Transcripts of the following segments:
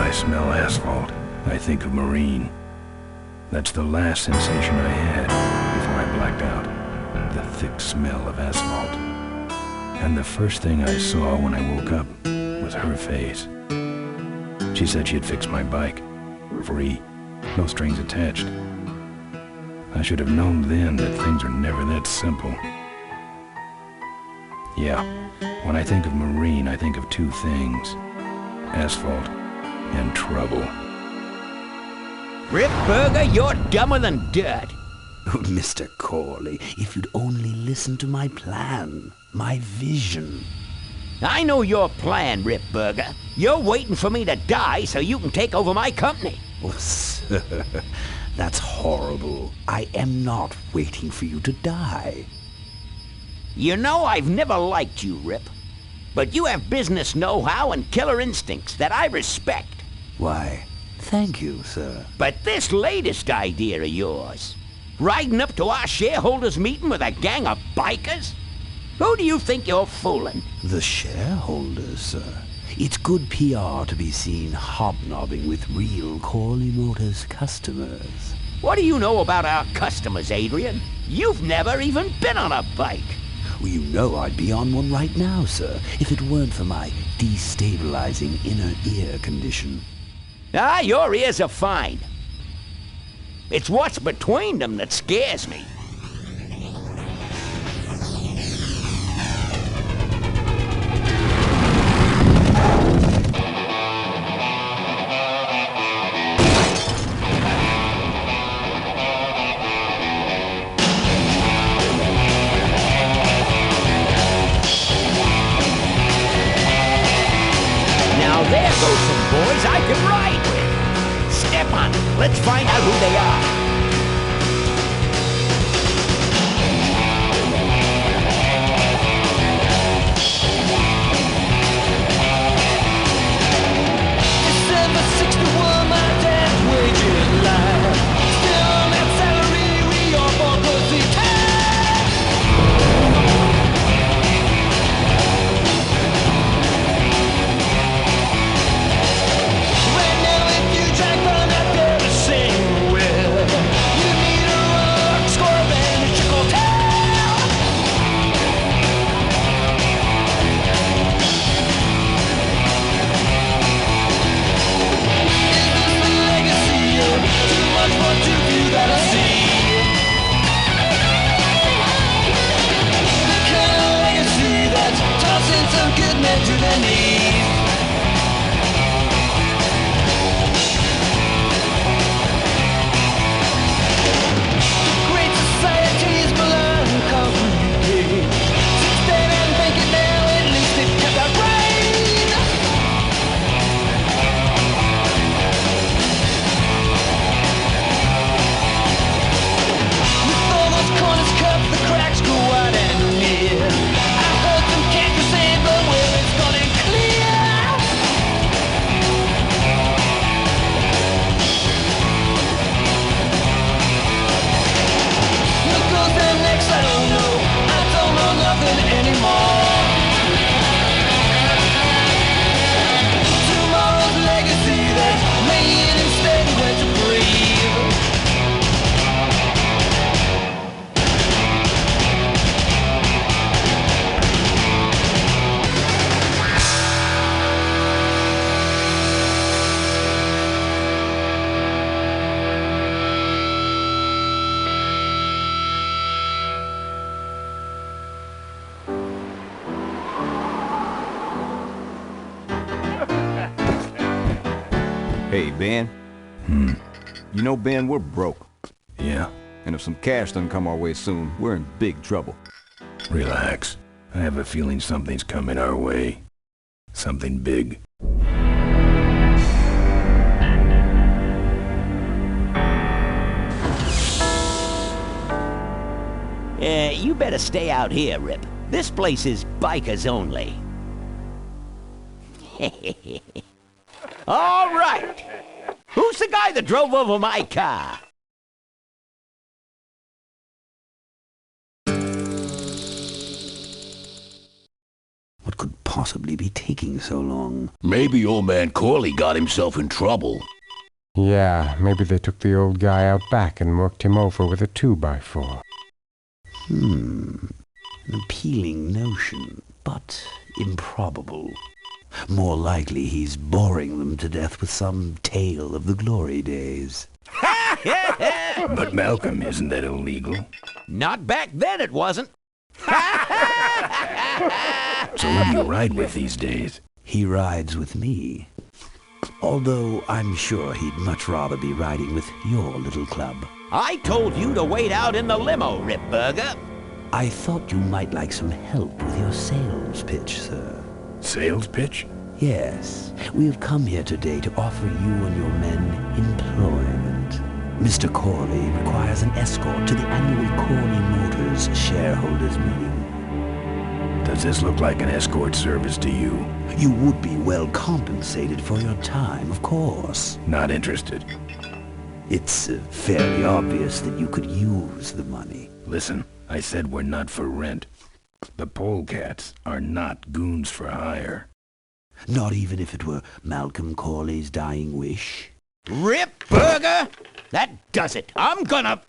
I smell asphalt, I think of marine. That's the last sensation I had before I blacked out. The thick smell of asphalt. And the first thing I saw when I woke up was her face. She said she'd fix my bike. Free. No strings attached. I should have known then that things are never that simple. Yeah, when I think of marine, I think of two things. Asphalt and trouble. Rip Burger, you're dumber than dirt. Oh, Mr. Corley, if you'd only listen to my plan, my vision. I know your plan, Rip Burger. You're waiting for me to die so you can take over my company. Oh, sir, that's horrible. I am not waiting for you to die. You know I've never liked you, Rip. But you have business know-how and killer instincts that I respect. Why, thank you, sir. But this latest idea of yours, riding up to our shareholders' meeting with a gang of bikers? Who do you think you're fooling? The shareholders, sir. It's good PR to be seen hobnobbing with real Corley Motors customers. What do you know about our customers, Adrian? You've never even been on a bike. Well, you know I'd be on one right now, sir, if it weren't for my destabilizing inner ear condition. Ah, your ears are fine. It's what's between them that scares me. There goes some boys I can ride with. Step on it. Let's find out who they are. December 61, my dad's wages lie. Still on that salary, we all bought pussy time. Hey, Ben. You know, Ben, we're broke. Yeah? And if some cash doesn't come our way soon, we're in big trouble. Relax. I have a feeling something's coming our way. Something big. You better stay out here, Rip. This place is bikers only. All right. Who's the guy that drove over my car? What could possibly possibly be taking so long? Maybe old man Corley got himself in trouble. Yeah, maybe they took the old guy out back and worked him over with a 2x4. An appealing notion, but improbable. More likely he's boring them to death with some tale of the glory days. But Malcolm, isn't that illegal? Not back then it wasn't. So who do you ride with these days? He rides with me. Although I'm sure he'd much rather be riding with your little club. I told you to wait out in the limo, Ripburger. I thought you might like some help with your sales pitch, sir. Sales pitch? Yes, we have come here today to offer you and your men employment. Mr. Corley requires an escort to the annual Corley Motors shareholders meeting. Does this look like an escort service to you? You would be well compensated for your time, of course. Not interested. It's fairly obvious that you could use the money. Listen, I said we're not for rent. The polecats are not goons for hire. Not even if it were Malcolm Corley's dying wish? Ripburger! That does it. I'm gonna...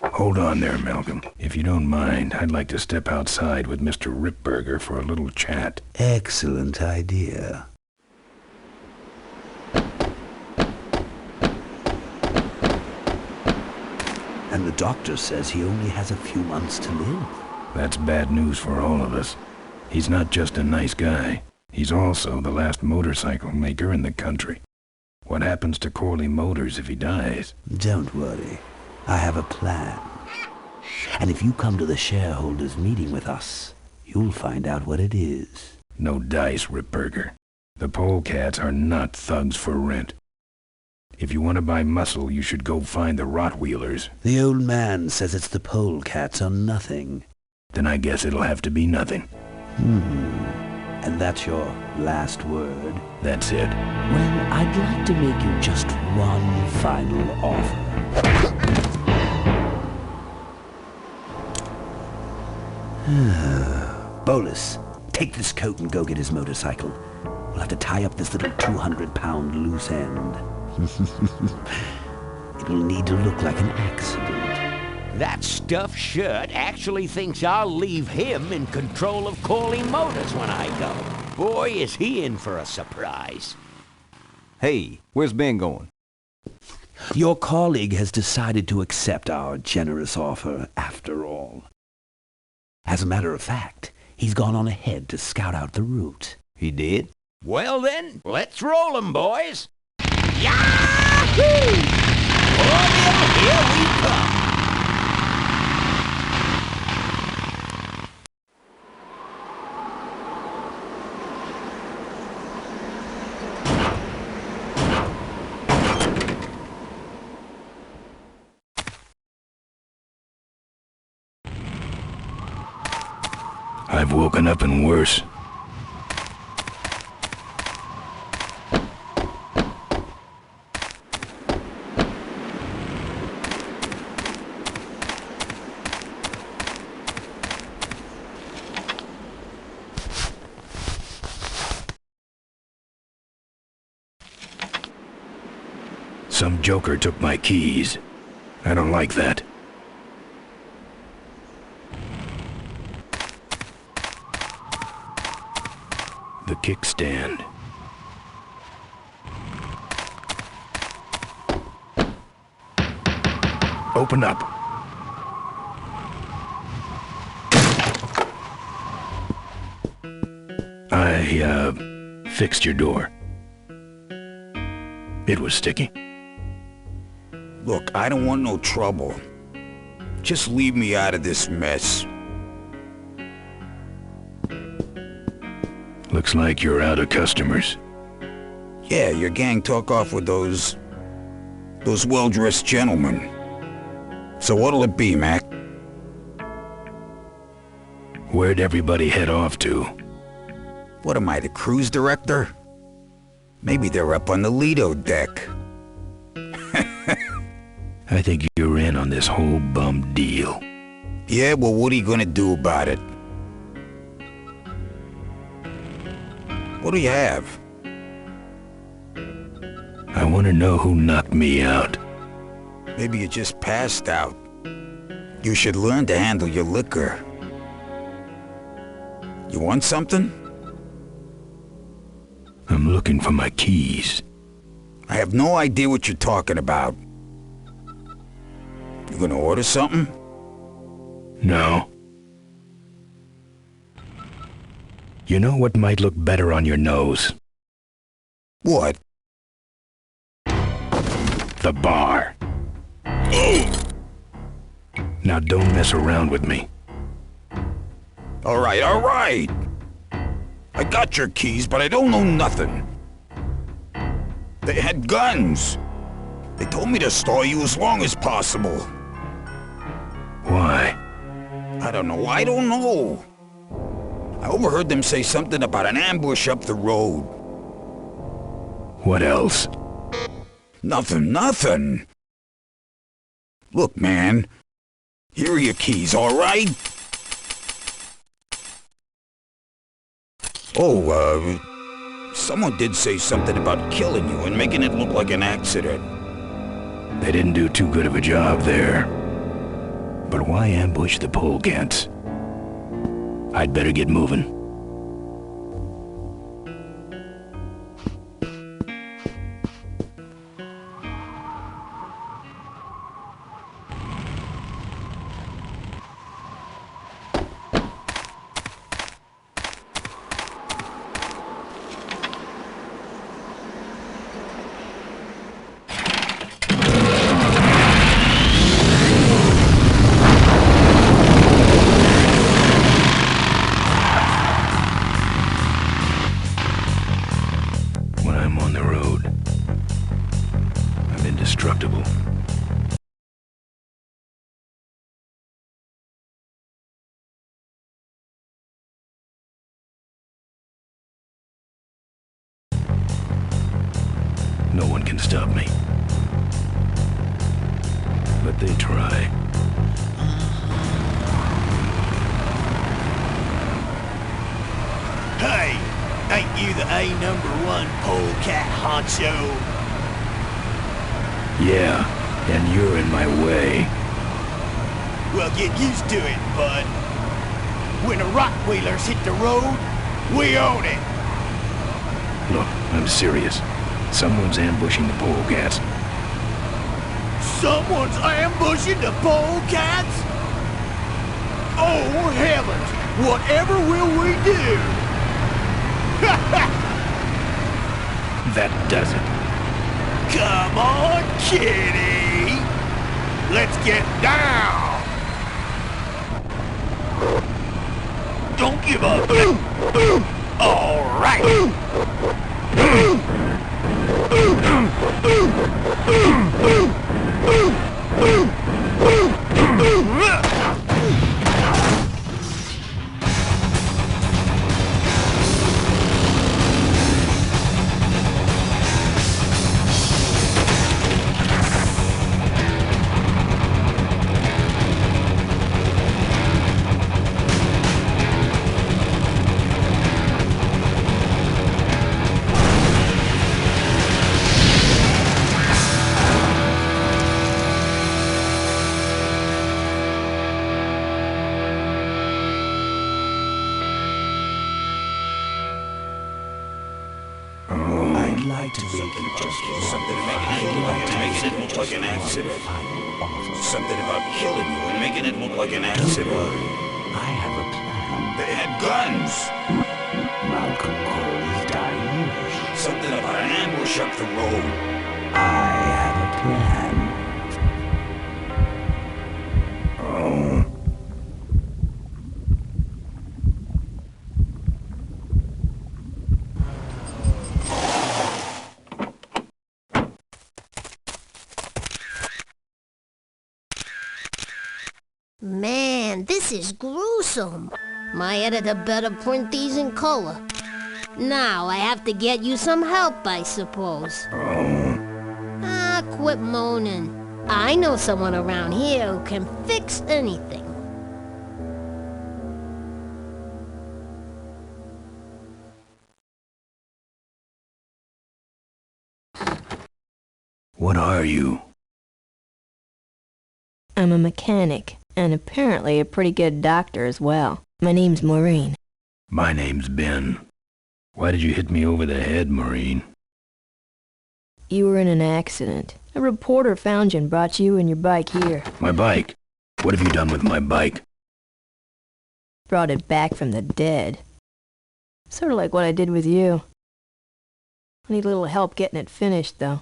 Hold on there, Malcolm. If you don't mind, I'd like to step outside with Mr. Ripburger for a little chat. Excellent idea. And the doctor says he only has a few months to live. That's bad news for all of us. He's not just a nice guy. He's also the last motorcycle maker in the country. What happens to Corley Motors if he dies? Don't worry. I have a plan. And if you come to the shareholders meeting with us, you'll find out what it is. No dice, Ripburger. The polecats are not thugs for rent. If you want to buy muscle, you should go find the Rottweilers. The old man says it's the polecats or nothing. Then I guess it'll have to be nothing. And that's your last word? That's it. Well, I'd like to make you just one final offer. Bolus, take this coat and go get his motorcycle. We'll have to tie up this little 200-pound loose end. It'll need to look like an accident. That stuffed shirt actually thinks I'll leave him in control of Corley Motors when I go. Boy, is he in for a surprise. Hey, where's Ben going? Your colleague has decided to accept our generous offer after all. As a matter of fact, he's gone on ahead to scout out the route. He did? Well then, let's roll 'em, boys. Yahoo! Oh, yeah, here we come. I've woken up and worse. Some joker took my keys. I don't like that. The kickstand. Open up. I fixed your door. It was sticky. Look, I don't want no trouble. Just leave me out of this mess. Looks like you're out of customers. Yeah, your gang took off with those well-dressed gentlemen. So what'll it be, Mac? Where'd everybody head off to? What am I, the cruise director? Maybe they're up on the Lido deck. I think you're in on this whole bum deal. Yeah, well, what are you gonna do about it? What do you have? I want to know who knocked me out. Maybe you just passed out. You should learn to handle your liquor. You want something? I'm looking for my keys. I have no idea what you're talking about. You gonna order something? No. You know what might look better on your nose? What? The bar. Now don't mess around with me. All right. I got your keys, but I don't know nothing. They had guns. They told me to store you as long as possible. Why? I don't know. I overheard them say something about an ambush up the road. What else? Nothing. Look, man. Here are your keys, all right? Oh, someone did say something about killing you and making it look like an accident. They didn't do too good of a job there. But why ambush the polecats? I'd better get moving. Indestructible. No one can stop me. But they try. Hey! Ain't you the A#1 polecat honcho? Yeah, and you're in my way. Well, get used to it, bud. When the Rockwheelers hit the road, we own it. Look, I'm serious. Someone's ambushing the polecats. Someone's ambushing the polecats? Oh, heavens! Whatever will we do? That does it. Come on, kitty! Let's get down! Don't give up yet! All right! I'd like to make you just Something making it look like an accident. Something about killing you and making it look like an accident. I have a plan. They had guns. Malcolm Corley's dying wish. Something about an ambush up the road. I have a plan. Man, this is gruesome. My editor better print these in color. Now I have to get you some help, I suppose. Ah, quit moaning. I know someone around here who can fix anything. What are you? I'm a mechanic, and apparently a pretty good doctor as well. My name's Maureen. My name's Ben. Why did you hit me over the head, Maureen? You were in an accident. A reporter found you and brought you and your bike here. My bike? What have you done with my bike? Brought it back from the dead. Sort of like what I did with you. I need a little help getting it finished, though.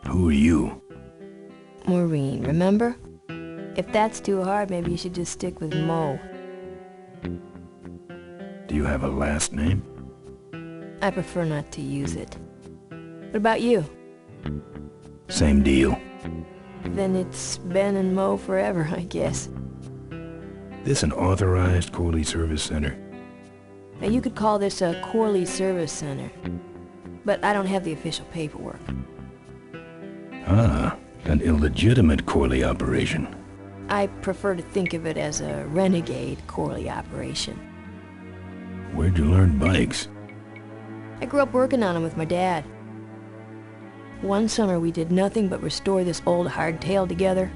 Who are you? Maureen, remember? If that's too hard, maybe you should just stick with Mo. Do you have a last name? I prefer not to use it. What about you? Same deal. Then it's Ben and Mo forever, I guess. This an authorized Corley Service Center? Now you could call this a Corley Service Center, but I don't have the official paperwork. Ah, an illegitimate Corley operation. I prefer to think of it as a renegade Corley operation. Where'd you learn bikes? I grew up working on them with my dad. One summer we did nothing but restore this old hardtail together.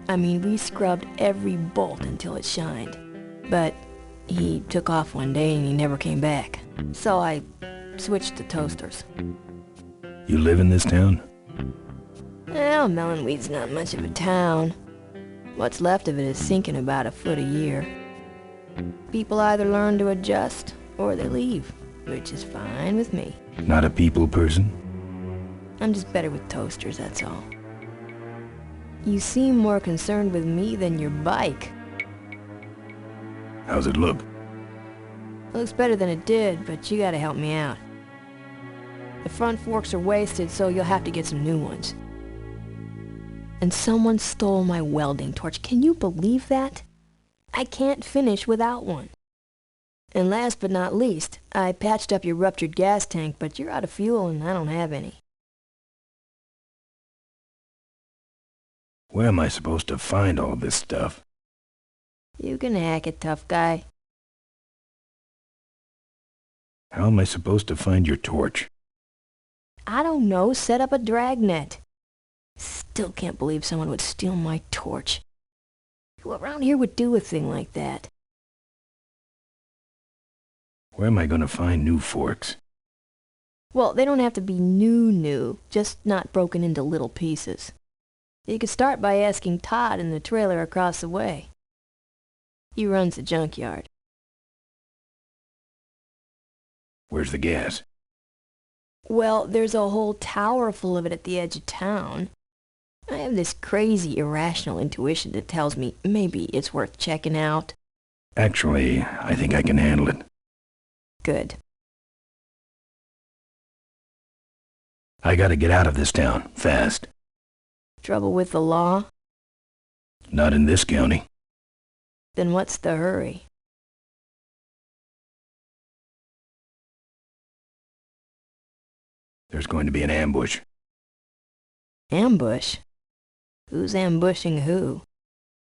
I mean, we scrubbed every bolt until it shined. But he took off one day and he never came back. So I switched to toasters. You live in this town? Well, Melonweed's not much of a town. What's left of it is sinking about a foot a year. People either learn to adjust or they leave, which is fine with me. Not a people person? I'm just better with toasters, that's all. You seem more concerned with me than your bike. How's it look? It looks better than it did, but you gotta help me out. The front forks are wasted, so you'll have to get some new ones. And someone stole my welding torch. Can you believe that? I can't finish without one. And last but not least, I patched up your ruptured gas tank, but you're out of fuel and I don't have any. Where am I supposed to find all this stuff? You can hack it, tough guy. How am I supposed to find your torch? I don't know, set up a dragnet. Still can't believe someone would steal my torch. Who around here would do a thing like that? Where am I going to find new forks? Well, they don't have to be new, just not broken into little pieces. You could start by asking Todd in the trailer across the way. He runs the junkyard. Where's the gas? Well, there's a whole tower full of it at the edge of town. I have this crazy, irrational intuition that tells me maybe it's worth checking out. Actually, I think I can handle it. Good. I gotta get out of this town, fast. Trouble with the law? Not in this county. Then what's the hurry? There's going to be an ambush. Ambush? Who's ambushing who?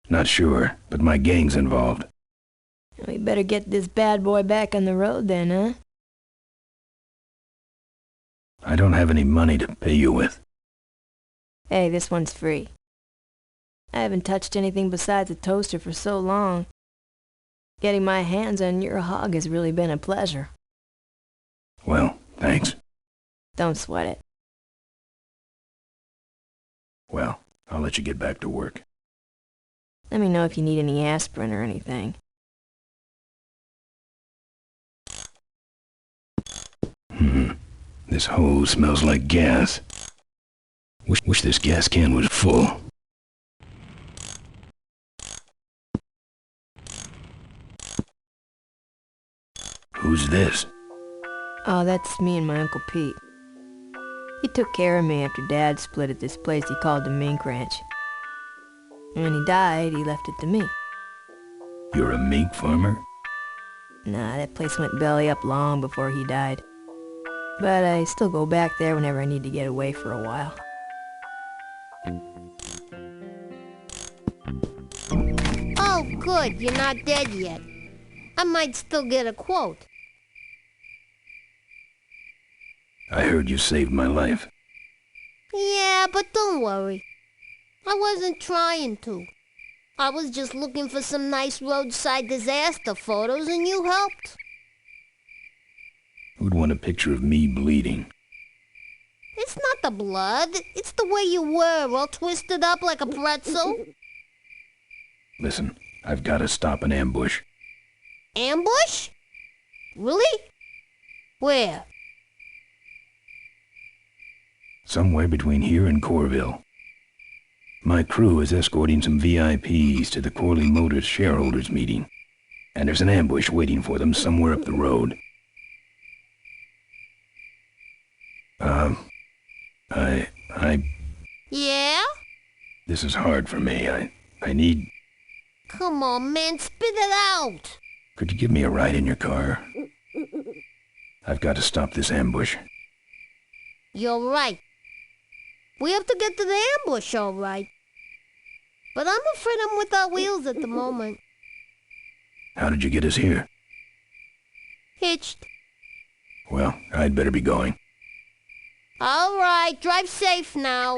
Not sure, but my gang's involved. We better get this bad boy back on the road then, huh? I don't have any money to pay you with. Hey, this one's free. I haven't touched anything besides a toaster for so long. Getting my hands on your hog has really been a pleasure. Well, thanks. Don't sweat it. Well, I'll let you get back to work. Let me know if you need any aspirin or anything. This hose smells like gas. Wish this gas can was full. Who's this? Oh, that's me and my Uncle Pete. He took care of me after Dad split at this place he called the Mink Ranch. And when he died, he left it to me. You're a mink farmer? Nah, that place went belly up long before he died. But I still go back there whenever I need to get away for a while. Oh, good, you're not dead yet. I might still get a quote. I heard you saved my life. Yeah, but don't worry. I wasn't trying to. I was just looking for some nice roadside disaster photos and you helped. Who'd want a picture of me bleeding? It's not the blood. It's the way you were, all twisted up like a pretzel. Listen, I've got to stop an ambush. Ambush? Really? Where? Somewhere between here and Corville. My crew is escorting some VIPs to the Corley Motors shareholders meeting. And there's an ambush waiting for them somewhere up the road. Yeah? This is hard for me. I need... Come on, man, spit it out! Could you give me a ride in your car? I've got to stop this ambush. You're right. We have to get to the ambush, all right. But I'm afraid I'm without wheels at the moment. How did you get us here? Hitched. Well, I'd better be going. All right, drive safe now.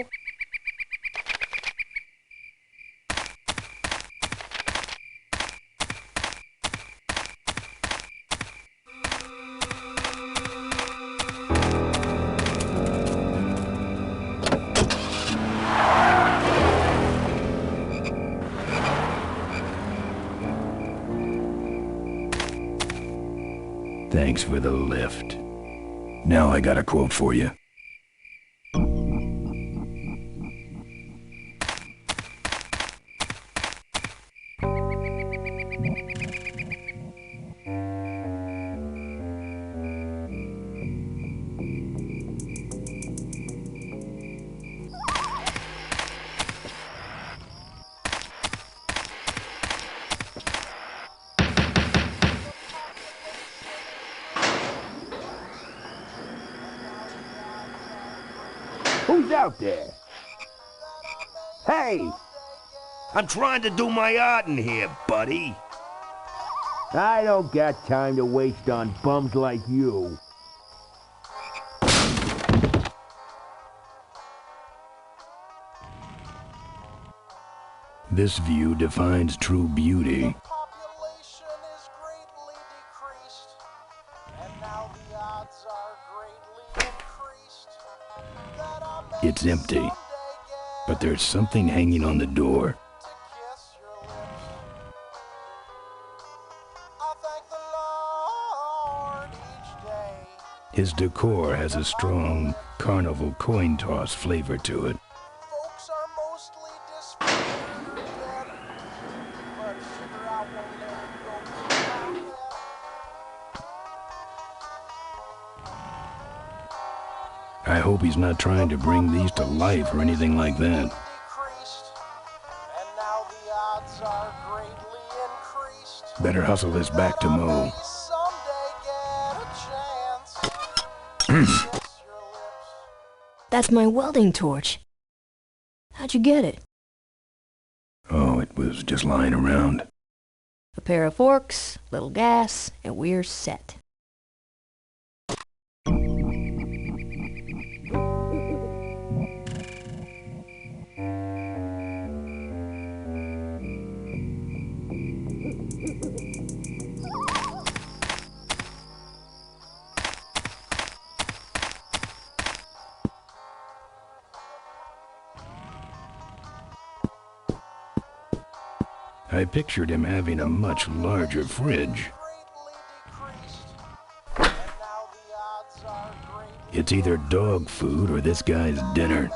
Thanks for the lift. Now I got a quote for you. Who's out there? Hey! I'm trying to do my art in here, buddy. I don't got time to waste on bums like you. This view defines true beauty. It's empty, but there's something hanging on the door. His decor has a strong carnival coin toss flavor to it. I hope he's not trying to bring these to life or anything like that. Better hustle this back to Mo. That's my welding torch. How'd you get it? Oh, it was just lying around. A pair of forks, little gas, and we're set. I pictured him having a much larger fridge. It's either dog food or this guy's dinner.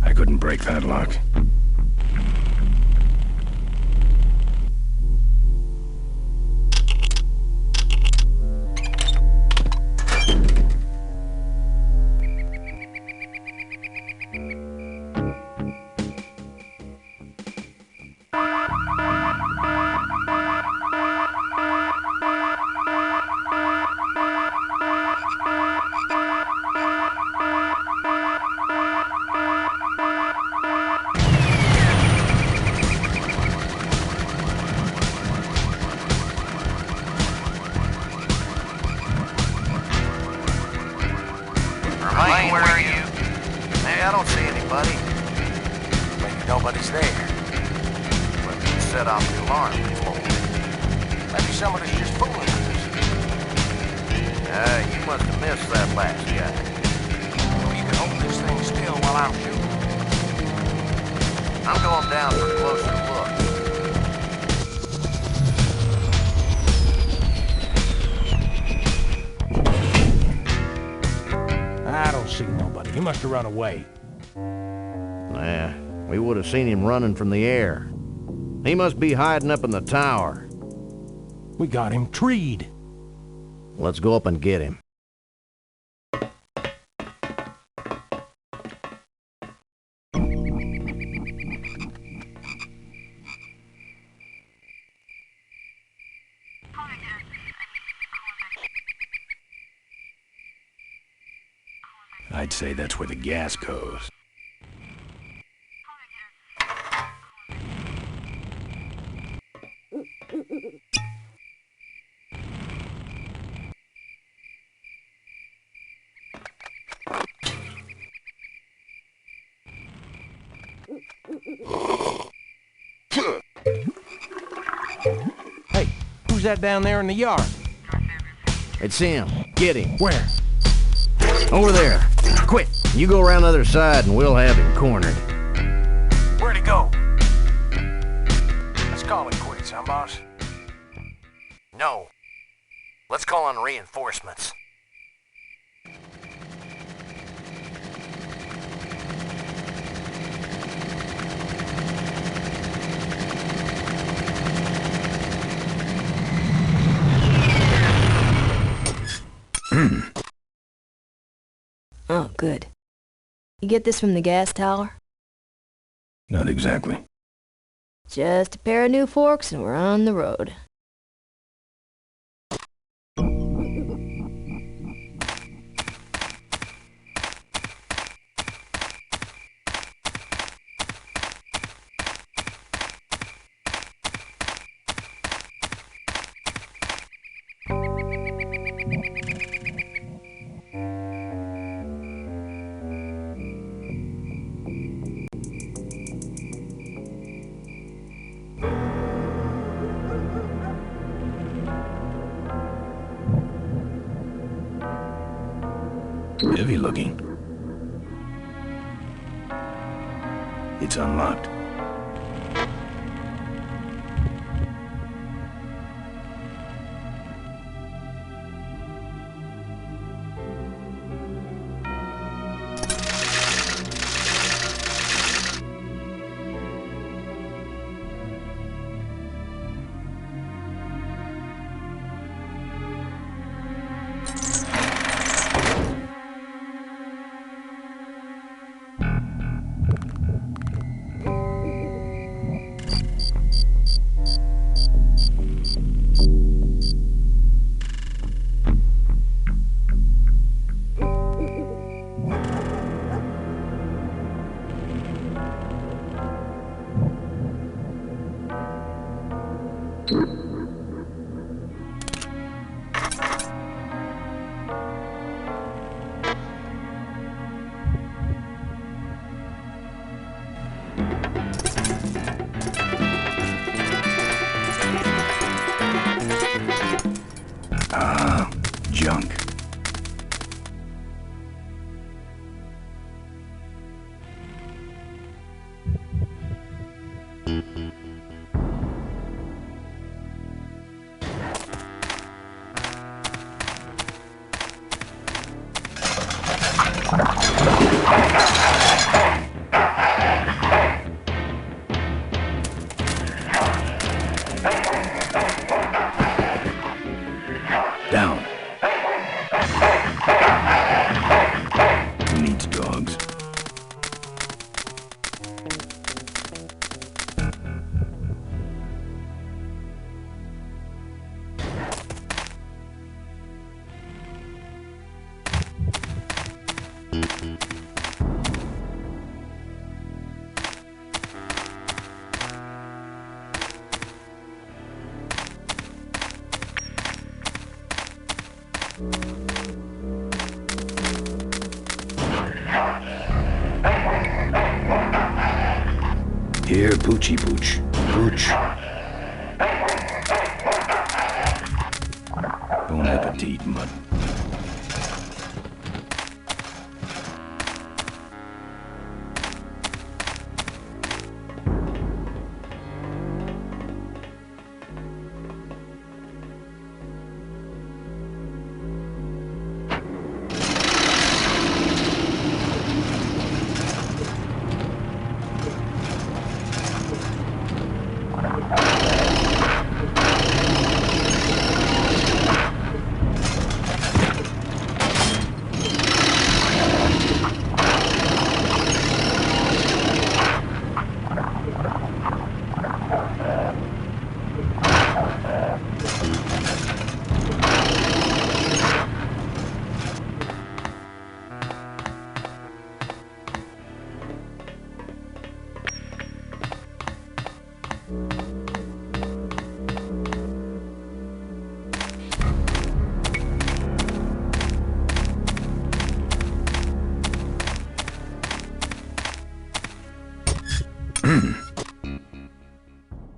I couldn't break that lock. it's there. But you set off the alarm before. Maybe somebody's just fooling with us. You must have missed that last guy. Well, you can hold this thing still while I'm shooting. I'm going down for a closer look. I don't see nobody. He must have run away. Nah, we would have seen him running from the air. He must be hiding up in the tower. We got him treed. Let's go up and get him. I'd say that's where the gas goes. Hey, who's that down there in the yard? It's him. Get him. Where? Over there. Quick, you go around the other side and we'll have him cornered. Where'd he go? Let's call it quits, huh, boss? No. Let's call on reinforcements. Oh, good. You get this from the gas tower? Not exactly. Just a pair of new forks and we're on the road. Heavy looking. It's unlocked. Junk. Down. Who needs dogs? Here, Poochie Pooch. Pooch. Bon appetit, mutt.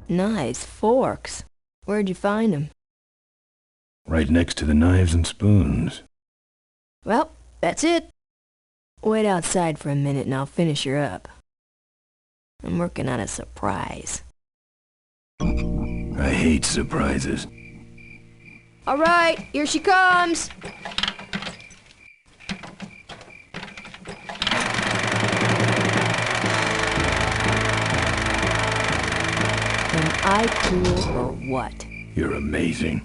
Nice forks. Where'd you find them? Right next to the knives and spoons. Well, that's it. Wait outside for a minute and I'll finish her up. I'm working on a surprise. I hate surprises. All right, here she comes. Am I cool or what? You're amazing.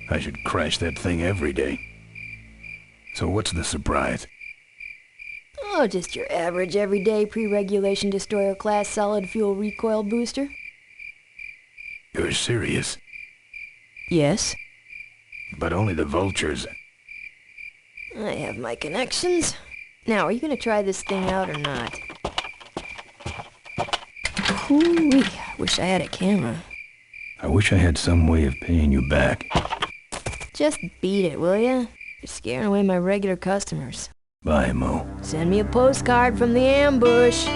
I should crash that thing every day. So what's the surprise? Oh, just your average everyday pre-regulation destroyer class solid fuel recoil booster. You're serious? Yes. But only the vultures. I have my connections. Now, are you gonna try this thing out or not? Hoo-wee, wish I had a camera. I wish I had some way of paying you back. Just beat it, will ya? You're scaring away my regular customers. Bye, Mo. Send me a postcard from the ambush.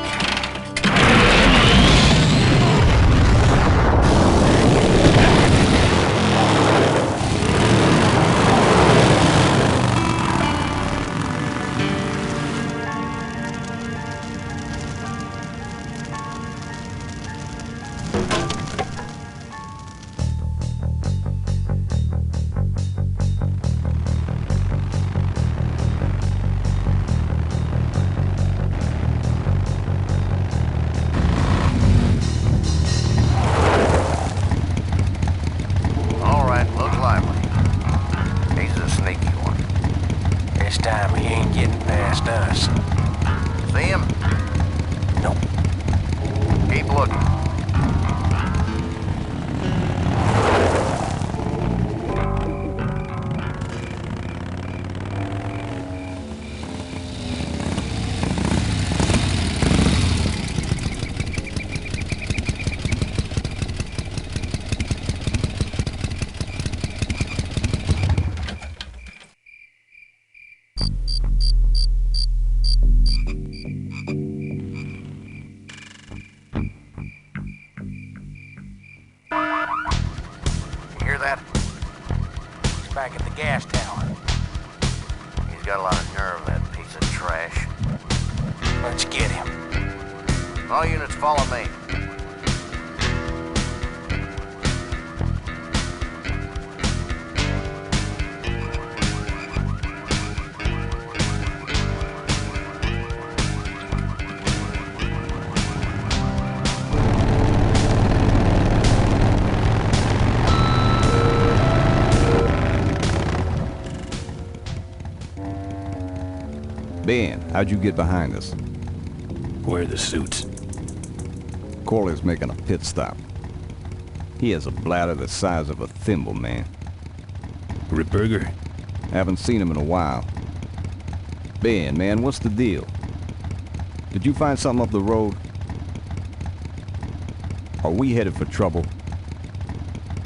Back at the gas tower. He's got a lot of nerve, that piece of trash. Let's get him. All units follow me. Ben, how'd you get behind us? Where are the suits? Corley's making a pit stop. He has a bladder the size of a thimble, man. Ripburger? Haven't seen him in a while. Ben, man, what's the deal? Did you find something up the road? Are we headed for trouble?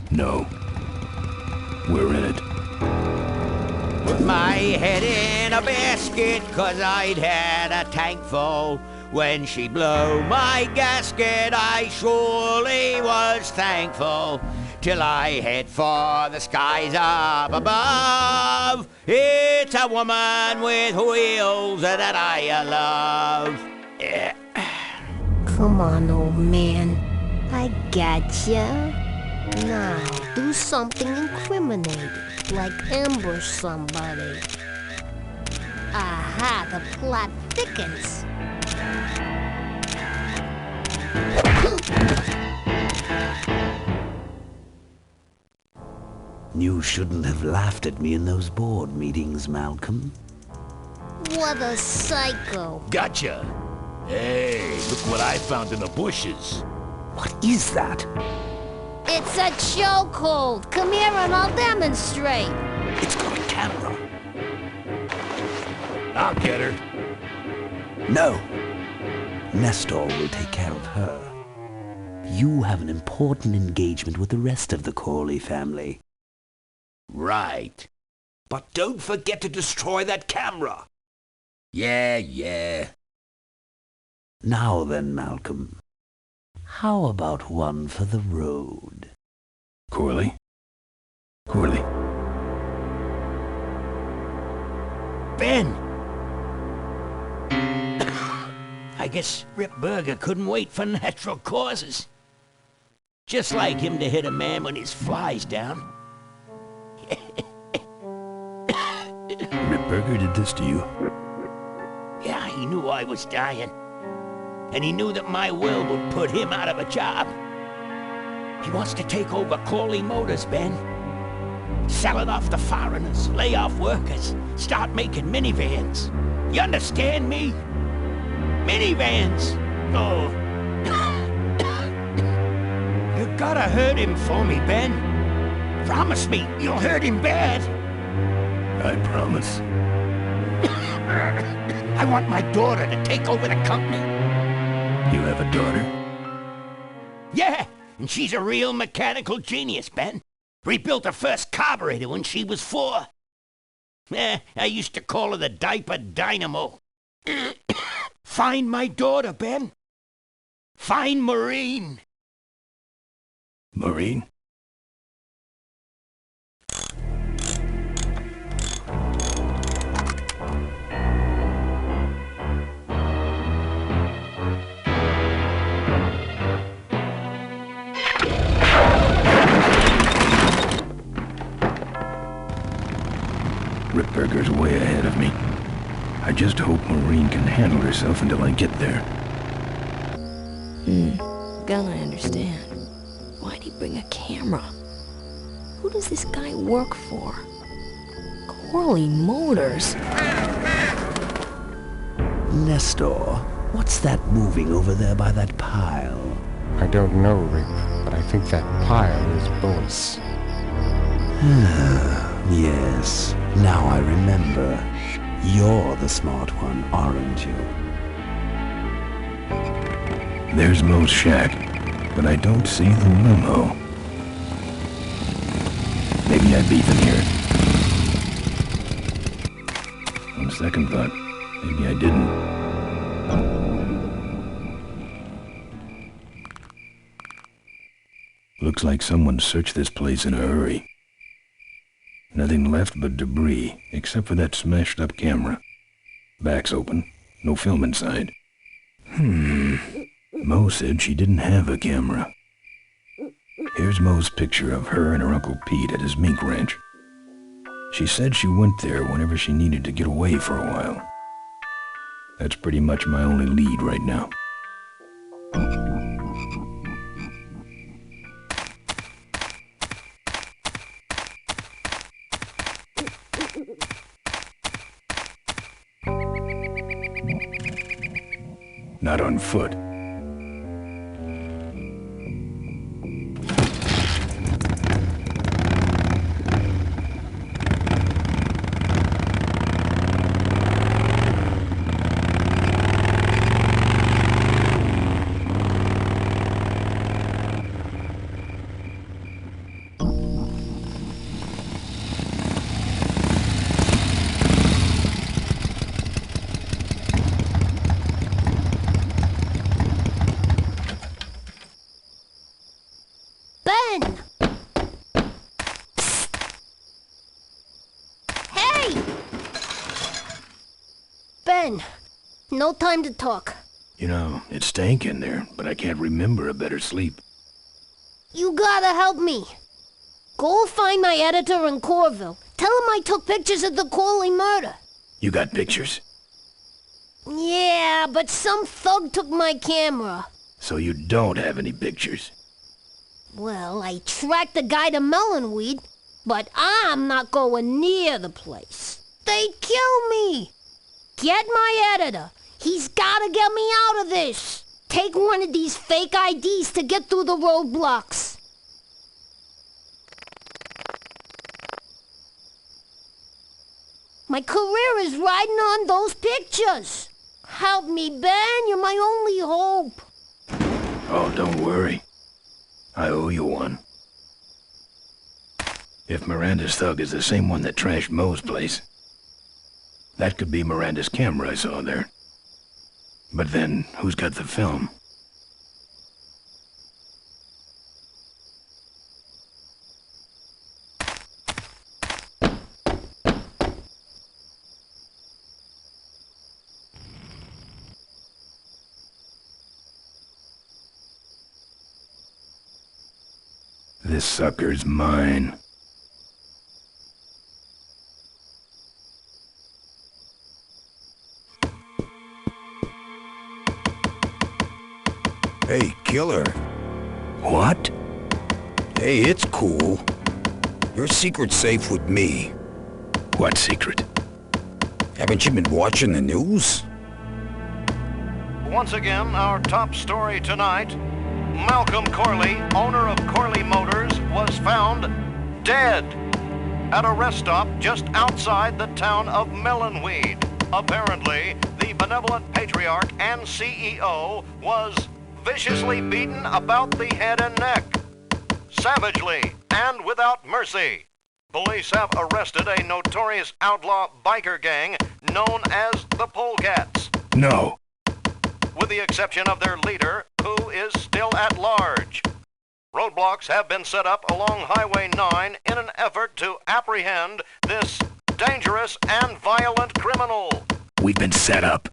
No. We're in it. Put my head in a basket, 'cause I'd had a tank full. When she blew my gasket, I surely was thankful, till I head for the skies up above. It's a woman with wheels that I love. Yeah. Come on, old man. I gotcha. Now, do something incriminating, like ambush somebody. Aha, the plot thickens. You shouldn't have laughed at me in those board meetings, Malcolm. What a psycho. Gotcha. Hey, look what I found in the bushes. What is that? It's a chokehold. Come here and I'll demonstrate. It's got a camera. I'll get her. No. Nestor will take care of her. You have an important engagement with the rest of the Corley family. Right. But don't forget to destroy that camera. Yeah. Now then, Malcolm. How about one for the road? Corley? Ben! I guess Rip Burger couldn't wait for natural causes. Just like him to hit a man when his fly's down. Rip Burger did this to you? Yeah, he knew I was dying. And he knew that my will would put him out of a job. He wants to take over Corley Motors, Ben. Sell it off to foreigners, lay off workers, start making minivans. You understand me? Minivans! Oh. You gotta hurt him for me, Ben. Promise me you'll hurt him bad. I promise. I want my daughter to take over the company. You have a daughter? Yeah, and she's a real mechanical genius, Ben. Rebuilt her first carburetor when she was 4. I used to call her the diaper dynamo. Find my daughter, Ben. Find Maureen. Maureen? Rip Burger's way ahead of me. I just hope Maureen can handle herself until I get there. Gonna understand. Why'd he bring a camera? Who does this guy work for? Corley Motors? Nestor, what's that moving over there by that pile? I don't know, Rip, but I think that pile is bullets. Yes, now I remember. You're the smart one, aren't you? There's Mo's shack, but I don't see the limo. Maybe I beat them here. On second thought, maybe I didn't. Looks like someone searched this place in a hurry. Nothing left but debris, except for that smashed-up camera. Back's open. No film inside. Mo said she didn't have a camera. Here's Mo's picture of her and her Uncle Pete at his mink ranch. She said she went there whenever she needed to get away for a while. That's pretty much my only lead right now. Not on foot. Ben. No time to talk. You know, it stank in there, but I can't remember a better sleep. You gotta help me. Go find my editor in Corville. Tell him I took pictures of the Corley murder. You got pictures? Yeah, but some thug took my camera. So you don't have any pictures? Well, I tracked the guy to Melonweed, but I'm not going near the place. They'd kill me. Get my editor. He's gotta get me out of this. Take one of these fake IDs to get through the roadblocks. My career is riding on those pictures. Help me, Ben. You're my only hope. Oh, don't worry. I owe you one. If Miranda's thug is the same one that trashed Moe's place, that could be Miranda's camera I saw there. But then, who's got the film? This sucker's mine. Hey, killer. What? Hey, it's cool. Your secret's safe with me. What secret? Haven't you been watching the news? Once again, our top story tonight. Malcolm Corley, owner of Corley Motors, was found dead at a rest stop just outside the town of Melonweed. Apparently, the benevolent patriarch and CEO was viciously beaten about the head and neck. Savagely and without mercy. Police have arrested a notorious outlaw biker gang known as the Polecats. No. With the exception of their leader, who is still at large. Roadblocks have been set up along Highway 9 in an effort to apprehend this dangerous and violent criminal. We've been set up.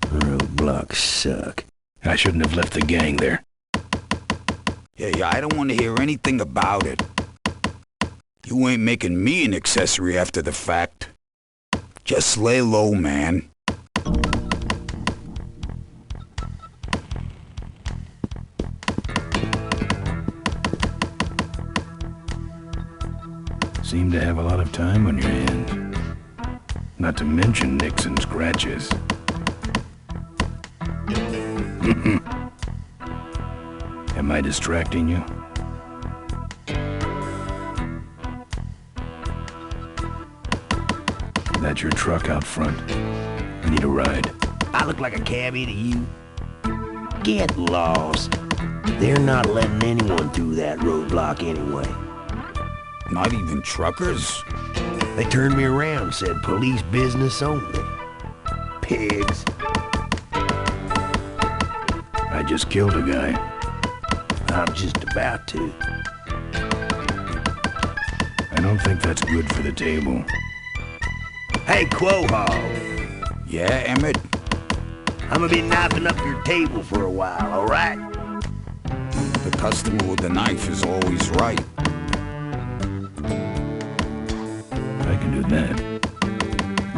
Roadblocks suck. I shouldn't have left the gang there. Yeah, I don't want to hear anything about it. You ain't making me an accessory after the fact. Just lay low, man. Seem to have a lot of time on your hands. Not to mention nicks and scratches. Am I distracting you? That's your truck out front. I need a ride. I look like a cabbie to you? Get lost. They're not letting anyone through that roadblock anyway. Not even truckers? They turned me around, said police business only. Pigs. I just killed a guy. I'm just about to. I don't think that's good for the table. Hey, Quahog. Yeah, Emmett? I'm gonna be knifing up your table for a while, alright? The customer with the knife is always right. I can do that.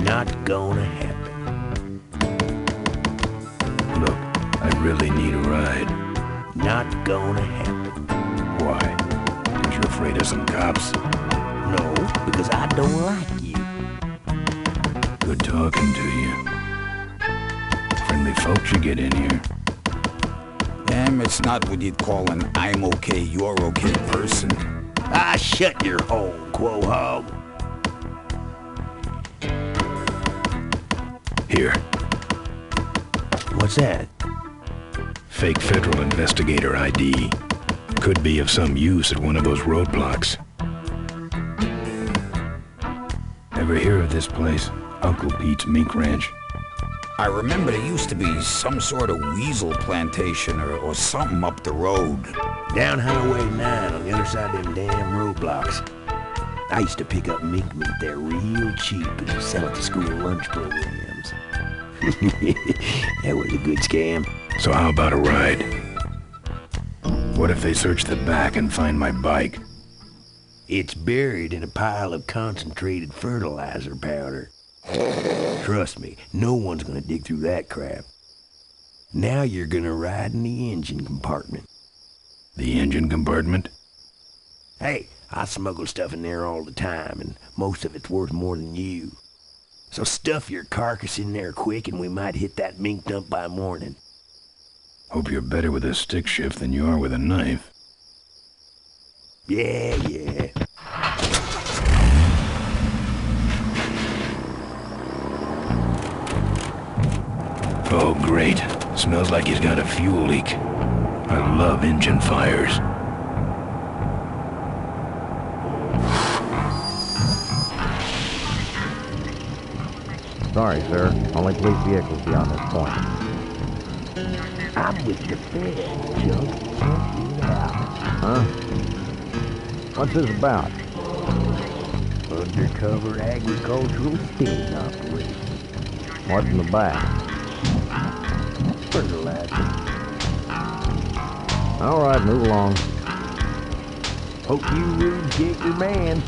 Not gonna happen. Look, I really need a ride. Not gonna happen. Why? Because you're afraid of some cops? No, because I don't like you. Good talking to you. Friendly folks you get in here. Emmett's not what you'd call an I'm okay, you're okay person. Ah, shut your hole, Quahog. Here. What's that? Fake federal investigator ID. Could be of some use at one of those roadblocks. Ever hear of this place? Uncle Pete's Mink Ranch? I remember there used to be some sort of weasel plantation or something up the road. Down Highway 9 on the other side of them damn roadblocks. I used to pick up mink meat there real cheap and sell it to school lunch programs. That was a good scam. So how about a ride? What if they search the back and find my bike? It's buried in a pile of concentrated fertilizer powder. Trust me, no one's gonna dig through that crap. Now you're gonna ride in the engine compartment. The engine compartment? Hey, I smuggle stuff in there all the time, and most of it's worth more than you. So stuff your carcass in there quick, and we might hit that mink dump by morning. Hope you're better with a stick shift than you are with a knife. Yeah. Oh, great. Smells like he's got a fuel leak. I love engine fires. Sorry, sir. Only police vehicles beyond this point. I'm with the feds, Junk. Can't get out. Huh? What's this about? Undercover agricultural sting operation. What's in the back? Fertilizer. All right, move along. Hope you rudes get your man.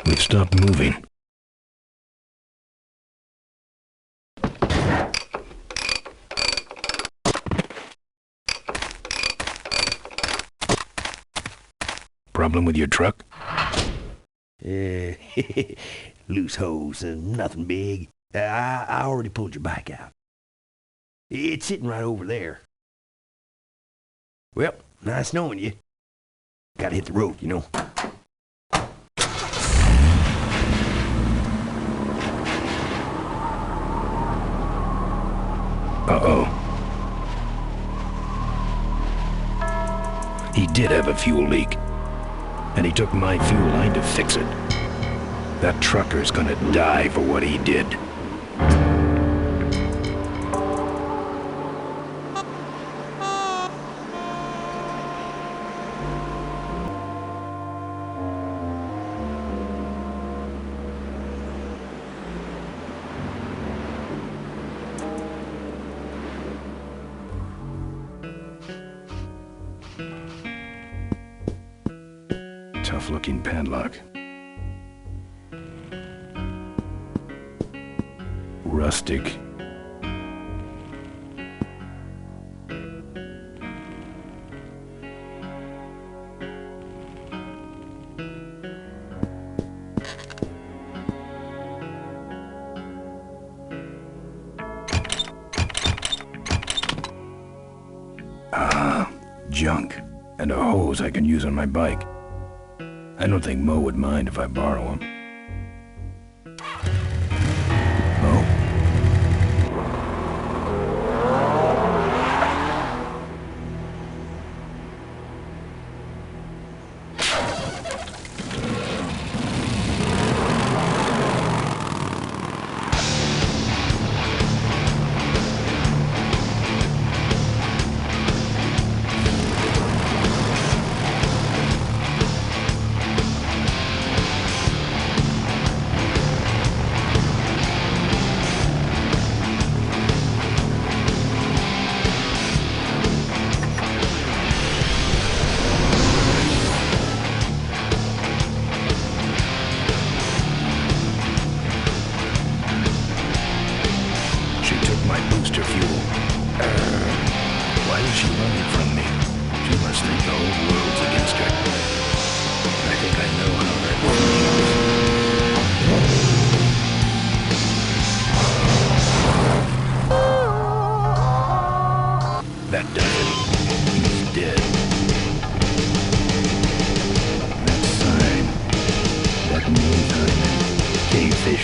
We've stopped moving. Problem with your truck? Loose hose, nothing big. I already pulled your bike out. It's sitting right over there. Well, nice knowing you. Gotta hit the road, you know. Uh-oh. He did have a fuel leak. And he took my fuel line to fix it. That trucker's gonna die for what he did. Tough-looking padlock. Rustic. Junk. And a hose I can use on my bike. I don't think Mo would mind if I borrow him. Mo?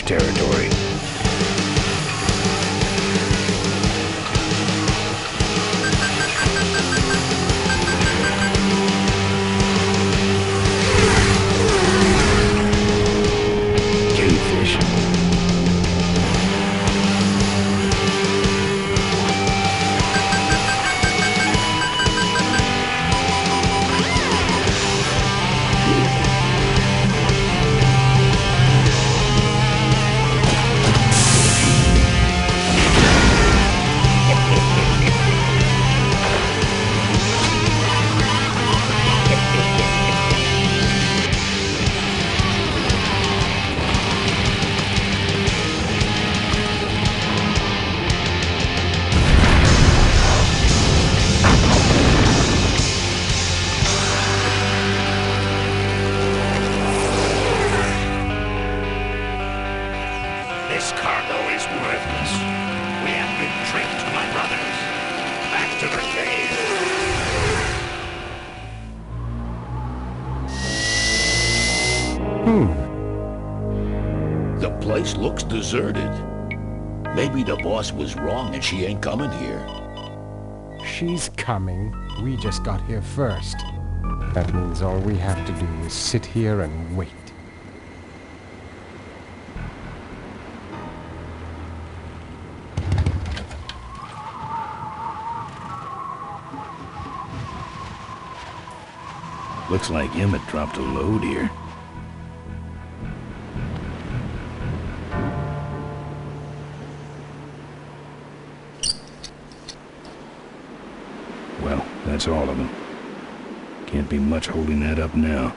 Territory. The place looks deserted. Maybe the boss was wrong and she ain't coming here. She's coming. We just got here first. That means all we have to do is sit here and wait. Looks like Emmett dropped a load here. Well, that's all of them. Can't be much holding that up now.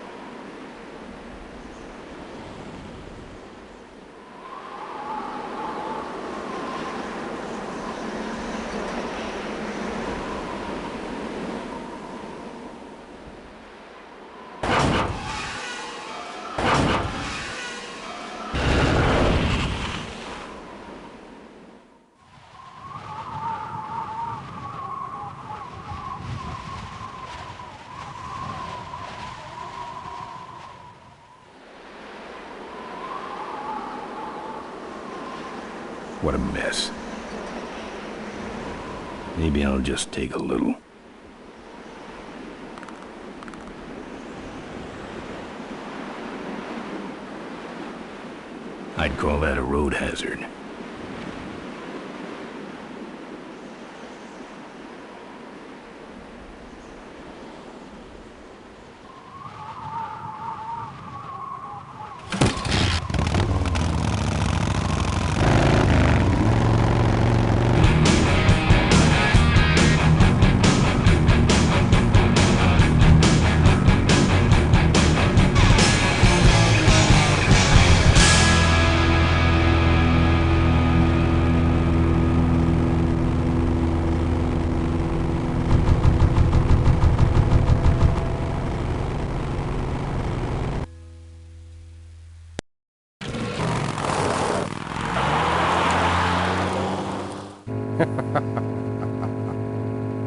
What a mess. Maybe I'll just take a little. I'd call that a road hazard.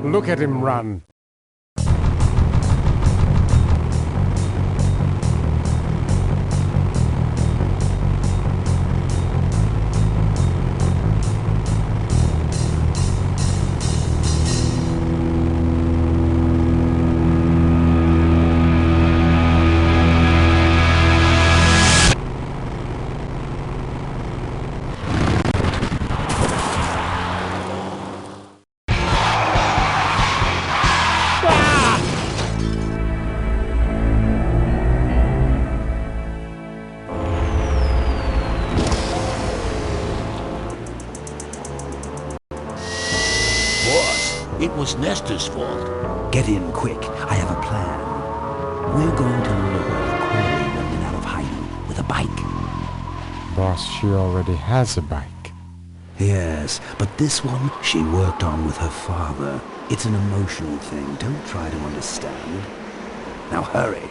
Look at him run. It was Nestor's fault. Get in quick. I have a plan. We're going to lure the Corley woman out of hiding with a bike. Boss, she already has a bike. Yes, but this one she worked on with her father. It's an emotional thing. Don't try to understand. Now hurry.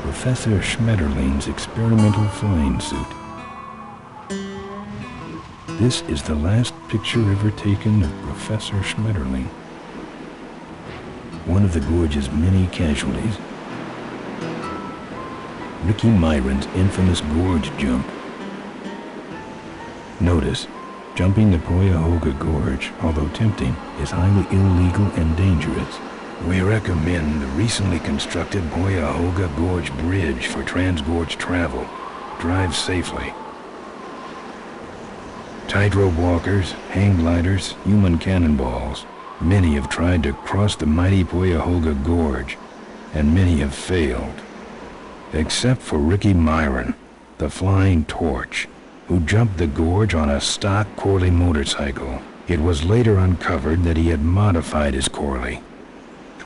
Professor Schmetterling's experimental flying suit. This is the last picture ever taken of Professor Schmetterling. One of the gorge's many casualties. Ricky Myron's infamous gorge jump. Notice, jumping the Cuyahoga Gorge, although tempting, is highly illegal and dangerous. We recommend the recently constructed Cuyahoga Gorge Bridge for transgorge travel. Drive safely. Tightrope walkers, hang gliders, human cannonballs. Many have tried to cross the mighty Cuyahoga Gorge, and many have failed. Except for Ricky Myron, the Flying Torch, who jumped the gorge on a stock Corley motorcycle. It was later uncovered that he had modified his Corley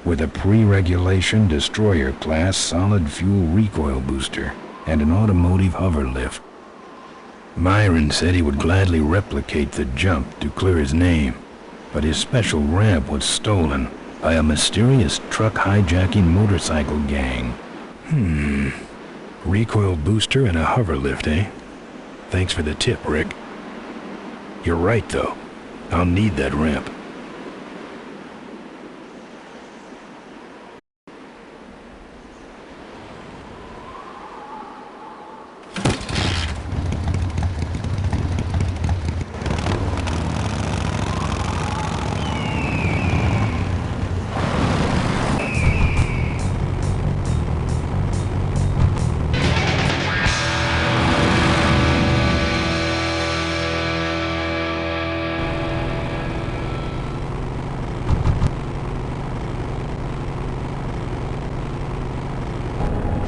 with a pre-regulation destroyer-class solid-fuel recoil booster and an automotive hover lift. Myron said he would gladly replicate the jump to clear his name, but his special ramp was stolen by a mysterious truck hijacking motorcycle gang. Recoil booster and a hover lift, eh? Thanks for the tip, Rick. You're right, though. I'll need that ramp.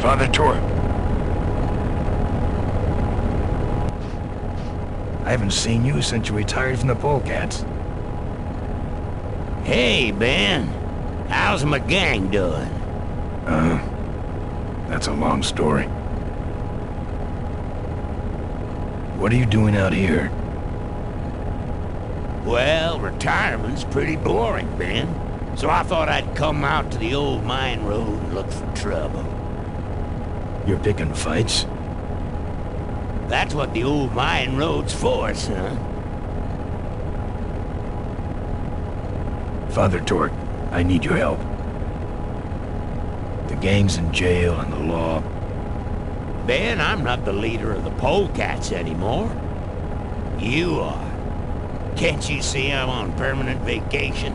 Father Torque. I haven't seen you since you retired from the polecats. Hey, Ben. How's my gang doing? That's a long story. What are you doing out here? Well, retirement's pretty boring, Ben. So I thought I'd come out to the old mine road and look for trouble. You're picking fights? That's what the old mine road's for, son. Father Torque, I need your help. The gang's in jail and the law. Ben, I'm not the leader of the polecats anymore. You are. Can't you see I'm on permanent vacation?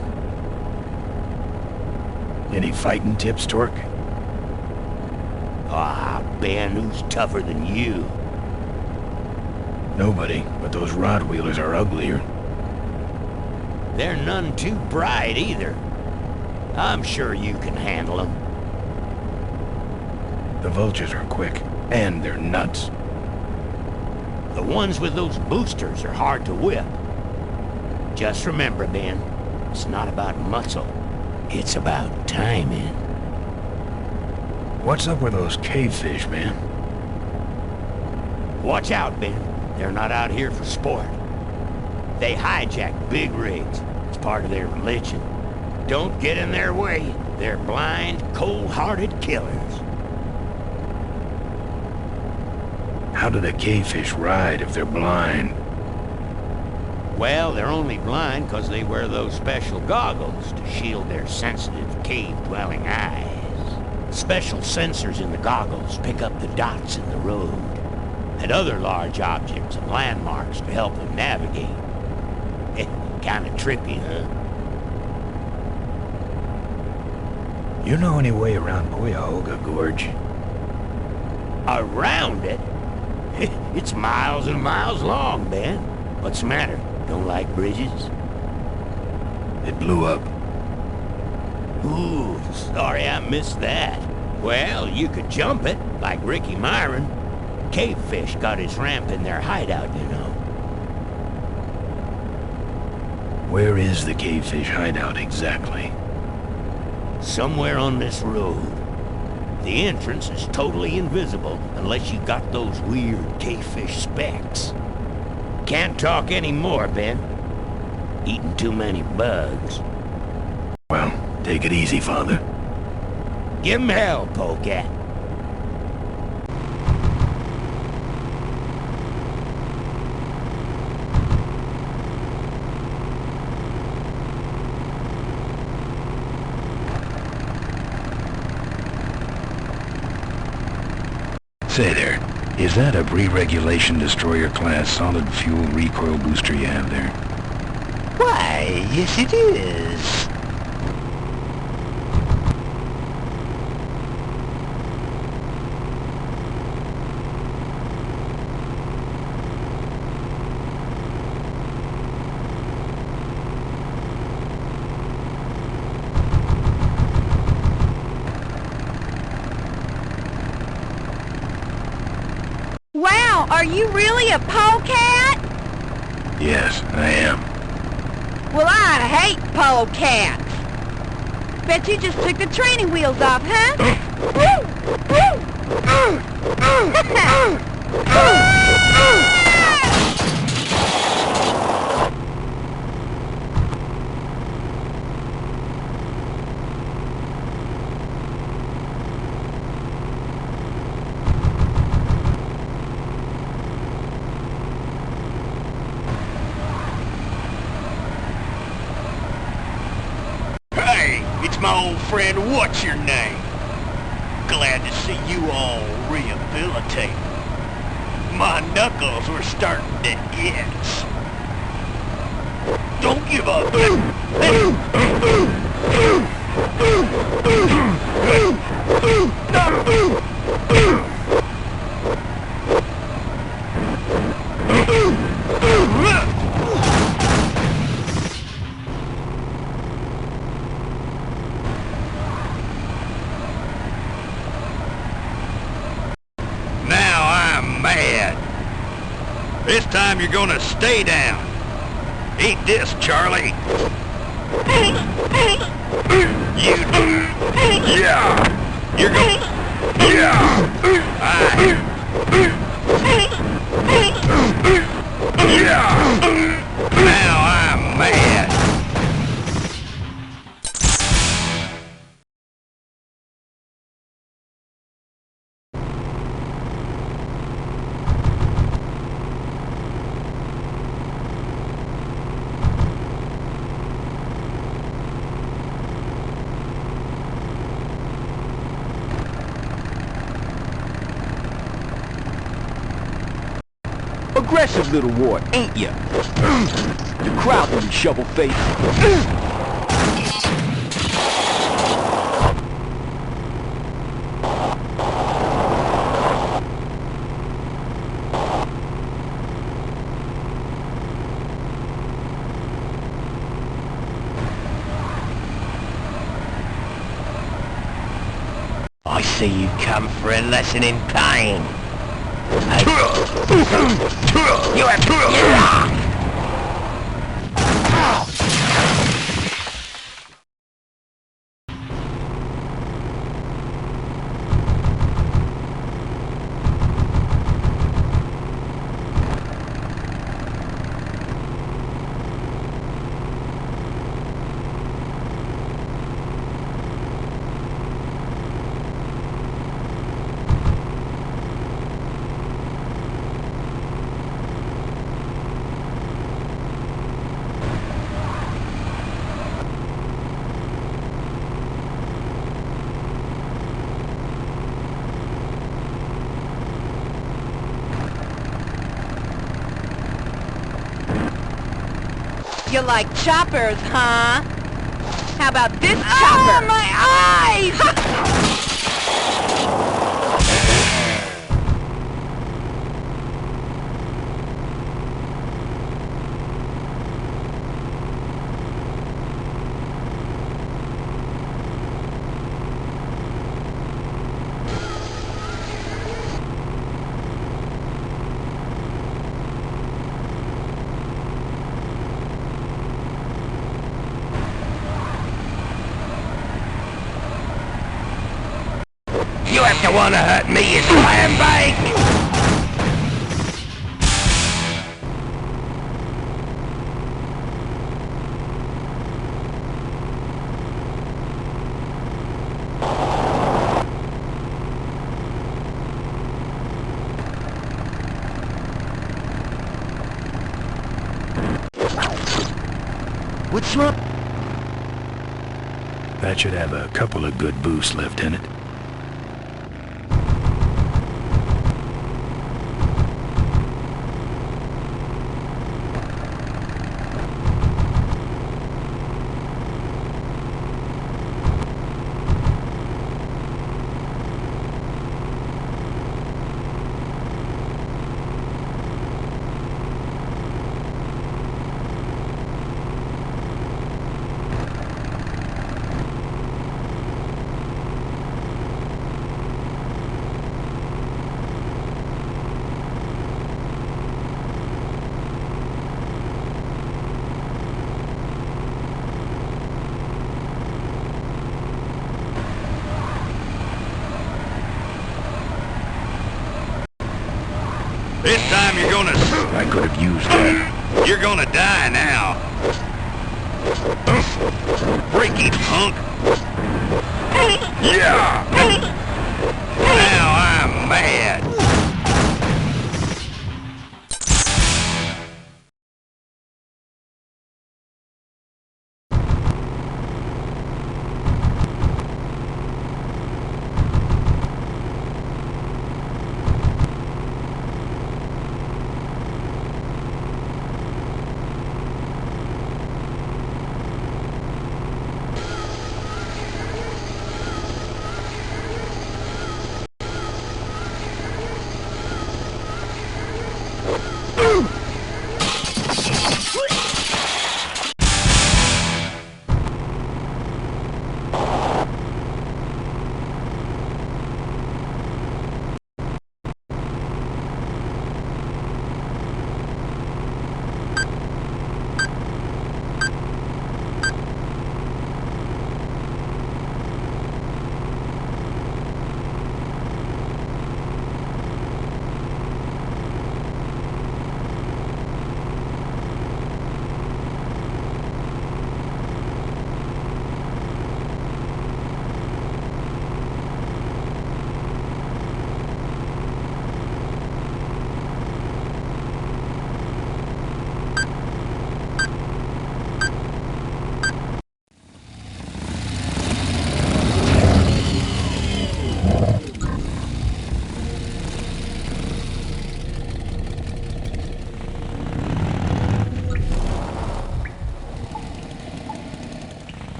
Any fighting tips, Torque? Ah, Ben, who's tougher than you? Nobody, but those rod wheelers are uglier. They're none too bright either. I'm sure you can handle them. The vultures are quick, and they're nuts. The ones with those boosters are hard to whip. Just remember, Ben, it's not about muscle. It's about timing. What's up with those cavefish, man? Watch out, Ben. They're not out here for sport. They hijack big rigs. It's part of their religion. Don't get in their way. They're blind, cold-hearted killers. How do the cavefish ride if they're blind? Well, they're only blind because they wear those special goggles to shield their sensitive, cave-dwelling eyes. Special sensors in the goggles pick up the dots in the road and other large objects and landmarks to help them navigate. Kinda trippy, huh? You know any way around Cuyahoga Gorge? Around it? It's miles and miles long, Ben. What's the matter? Don't like bridges? It blew up. Ooh, sorry I missed that. Well, you could jump it, like Ricky Myron. Cavefish got his ramp in their hideout, you know. Where is the cavefish hideout exactly? Somewhere on this road. The entrance is totally invisible unless you got those weird cavefish specs. Can't talk anymore, Ben. Eating too many bugs. Well, take it easy, Father. Give him hell, polecat. Say there, is that a pre-regulation destroyer-class solid fuel recoil booster you have there? Why, yes it is. Wow, are you really a polecat? Yes, I am. Well, I hate polecats. Bet you just took the training wheels off, huh? And what's your name? Glad to see you all rehabilitated. My knuckles were starting to itch. Don't give up. Now I'm mad. This time you're gonna stay down. Eat this, Charlie. You... Yeah! You're gonna... Yeah! Yeah! Now I'm mad. Aggressive little wart, ain't ya? The crowd will be shovel face. I see you come for a lesson in pain. You have... You like choppers, huh? How about this chopper? My eyes! You have to want to hurt me, you clam bake! What's wrong? That should have a couple of good boosts left in it. This time you're gonna... I could have used that. You're gonna die now. Freaky punk. Yeah! Now I'm mad.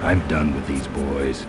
I'm done with these boys.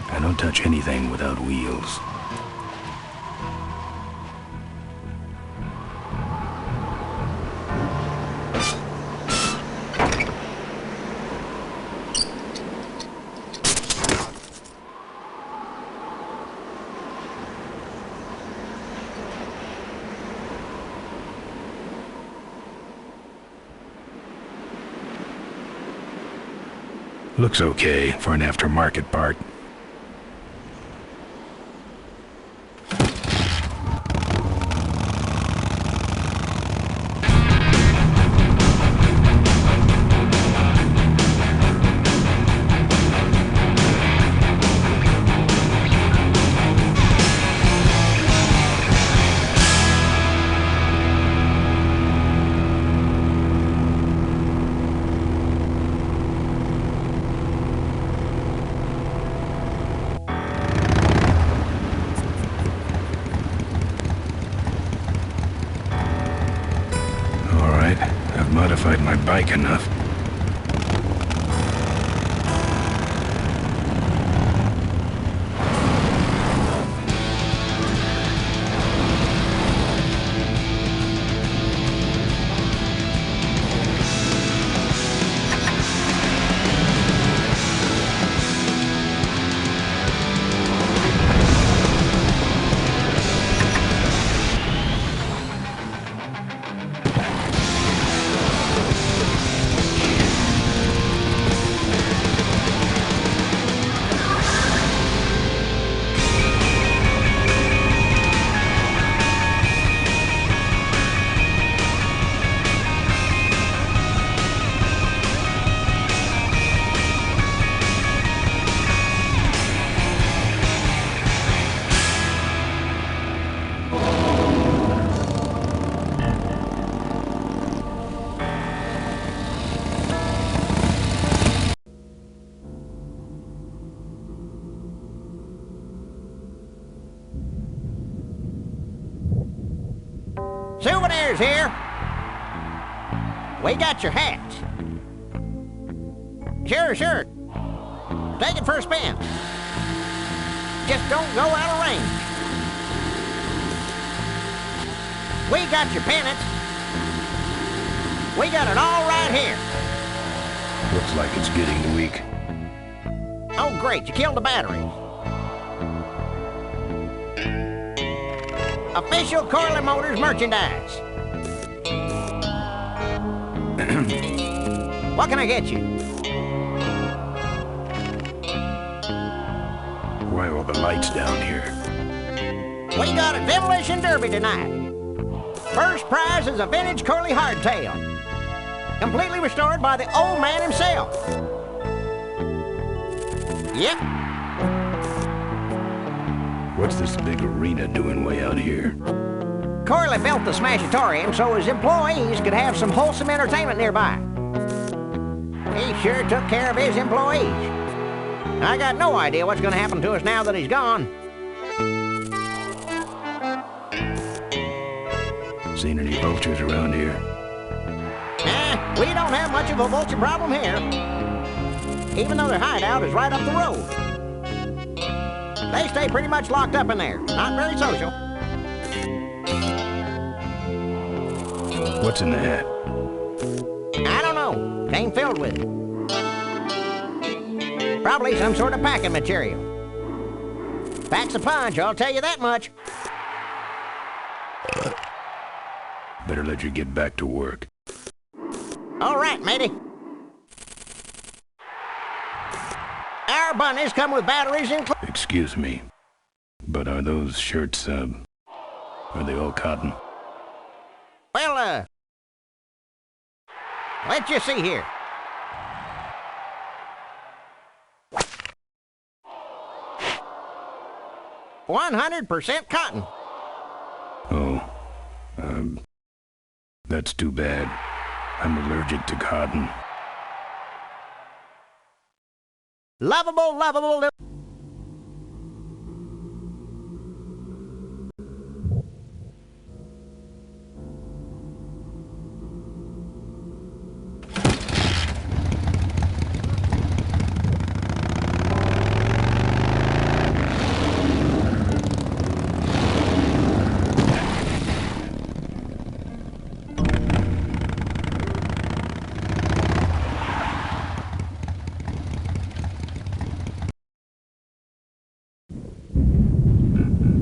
I don't touch anything without wheels. Looks okay for an aftermarket part. Modified my bike enough. Souvenirs here. We got your hats. Sure. Take it for a spin. Just don't go out of range. We got your pennants. We got it all right here. Looks like it's getting weak. Oh, great. You killed the battery. Official Corley Motors merchandise. What can I get you? Why all the lights down here? We got a demolition derby tonight. First prize is a vintage Corley hardtail. Completely restored by the old man himself. Yep. What's this big arena doing way out here? Corley built the Smashatorium so his employees could have some wholesome entertainment nearby. He sure took care of his employees. I got no idea what's going to happen to us now that he's gone. Seen any vultures around here? We don't have much of a vulture problem here. Even though their hideout is right up the road. They stay pretty much locked up in there. Not very social. What's in the hat? I don't know. Came filled with it. Probably some sort of packing material. Packs a punch, I'll tell you that much. Better let you get back to work. All right, matey. Our bunnies come with batteries included. Excuse me, but are those shirts, are they all cotton? Well, let's just see here. "100% cotton." Oh, that's too bad. I'm allergic to cotton. Lovable, lovable little...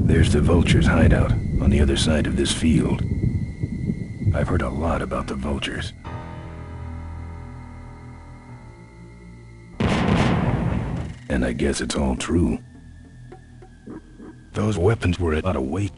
There's the Vultures' hideout on the other side of this field. I've heard a lot about the Vultures. And I guess it's all true. Those weapons were a lot of weight.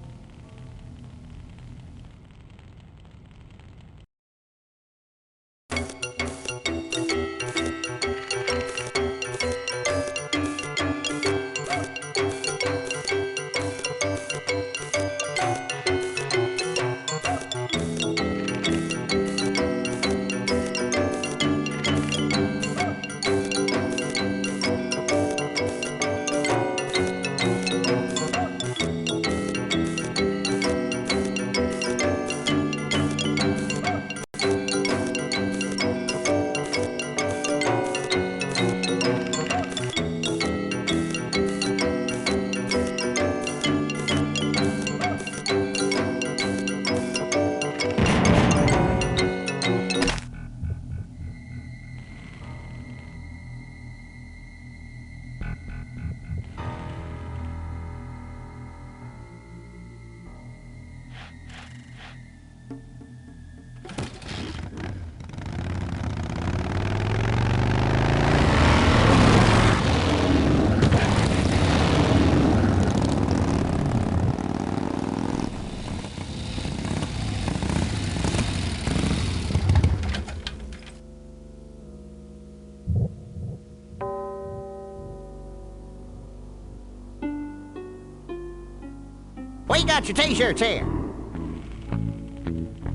We got your t-shirts here.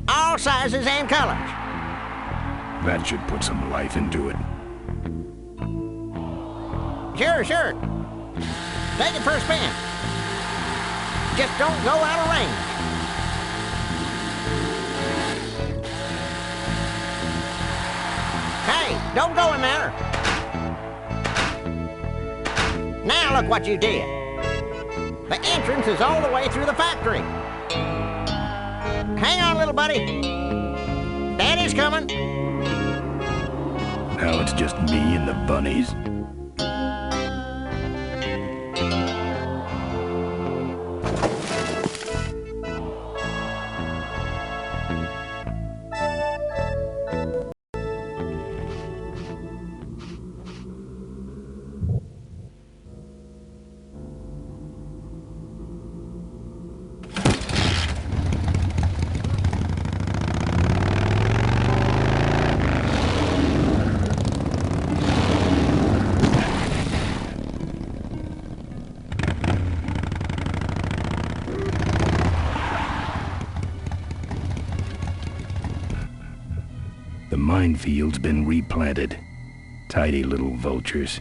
All sizes and colors. That should put some life into it. Sure, sure. Take it for a spin. Just don't go out of range. Hey, don't go in there. Now look what you did. The entrance is all the way through the factory. Hang on, little buddy. Daddy's coming. Now it's just me and the bunnies. The minefield's been replanted. Tidy little vultures.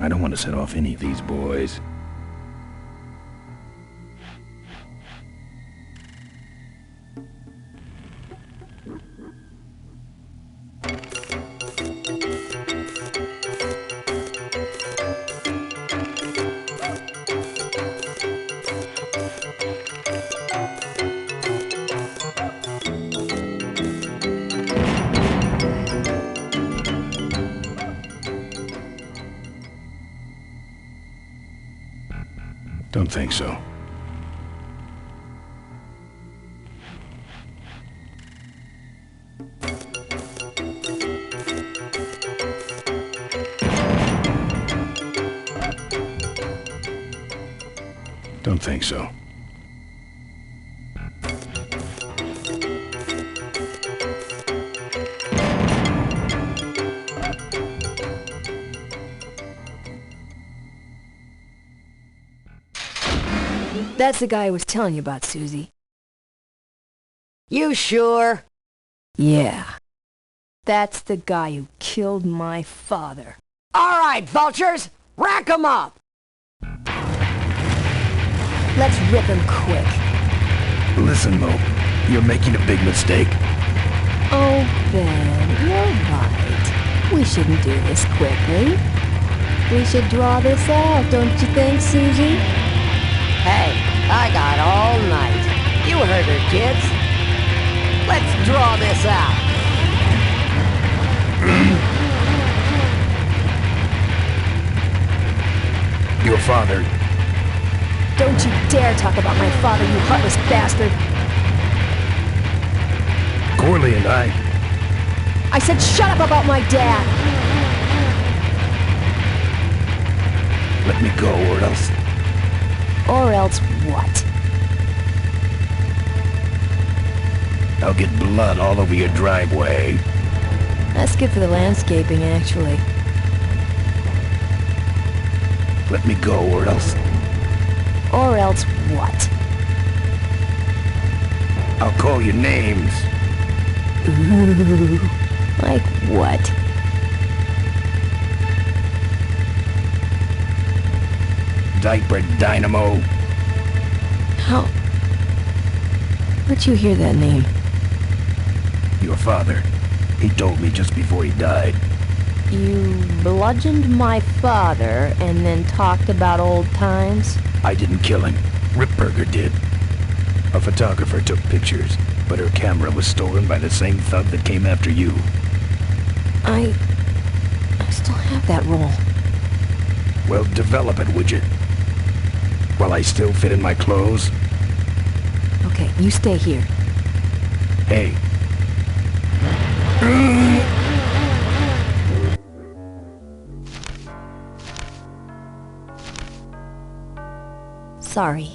I don't want to set off any of these boys. Don't think so. Don't think so. That's the guy I was telling you about, Susie. You sure? Yeah. That's the guy who killed my father. All right, vultures! Rack 'em up! Let's rip him quick. Listen, Mo, you're making a big mistake. Oh, Ben, you're right. We shouldn't do this quickly. We should draw this out, don't you think, Susie? Hey, I got all night. You heard her, kids. Let's draw this out. Your father. Don't you dare talk about my father, you heartless bastard. Corley and I said shut up about my dad. Let me go, or else... Or else what? I'll get blood all over your driveway. That's good for the landscaping, actually. Let me go, or else... Or else what? I'll call you names. Ooh, like what? Diaper Dynamo. How? Where'd you hear that name? Your father. He told me just before he died. You bludgeoned my father and then talked about old times? I didn't kill him. Ripburger did. A photographer took pictures, but her camera was stolen by the same thug that came after you. I still have that roll. Well, develop it, would you? While I still fit in my clothes? Okay, you stay here. Hey. Sorry.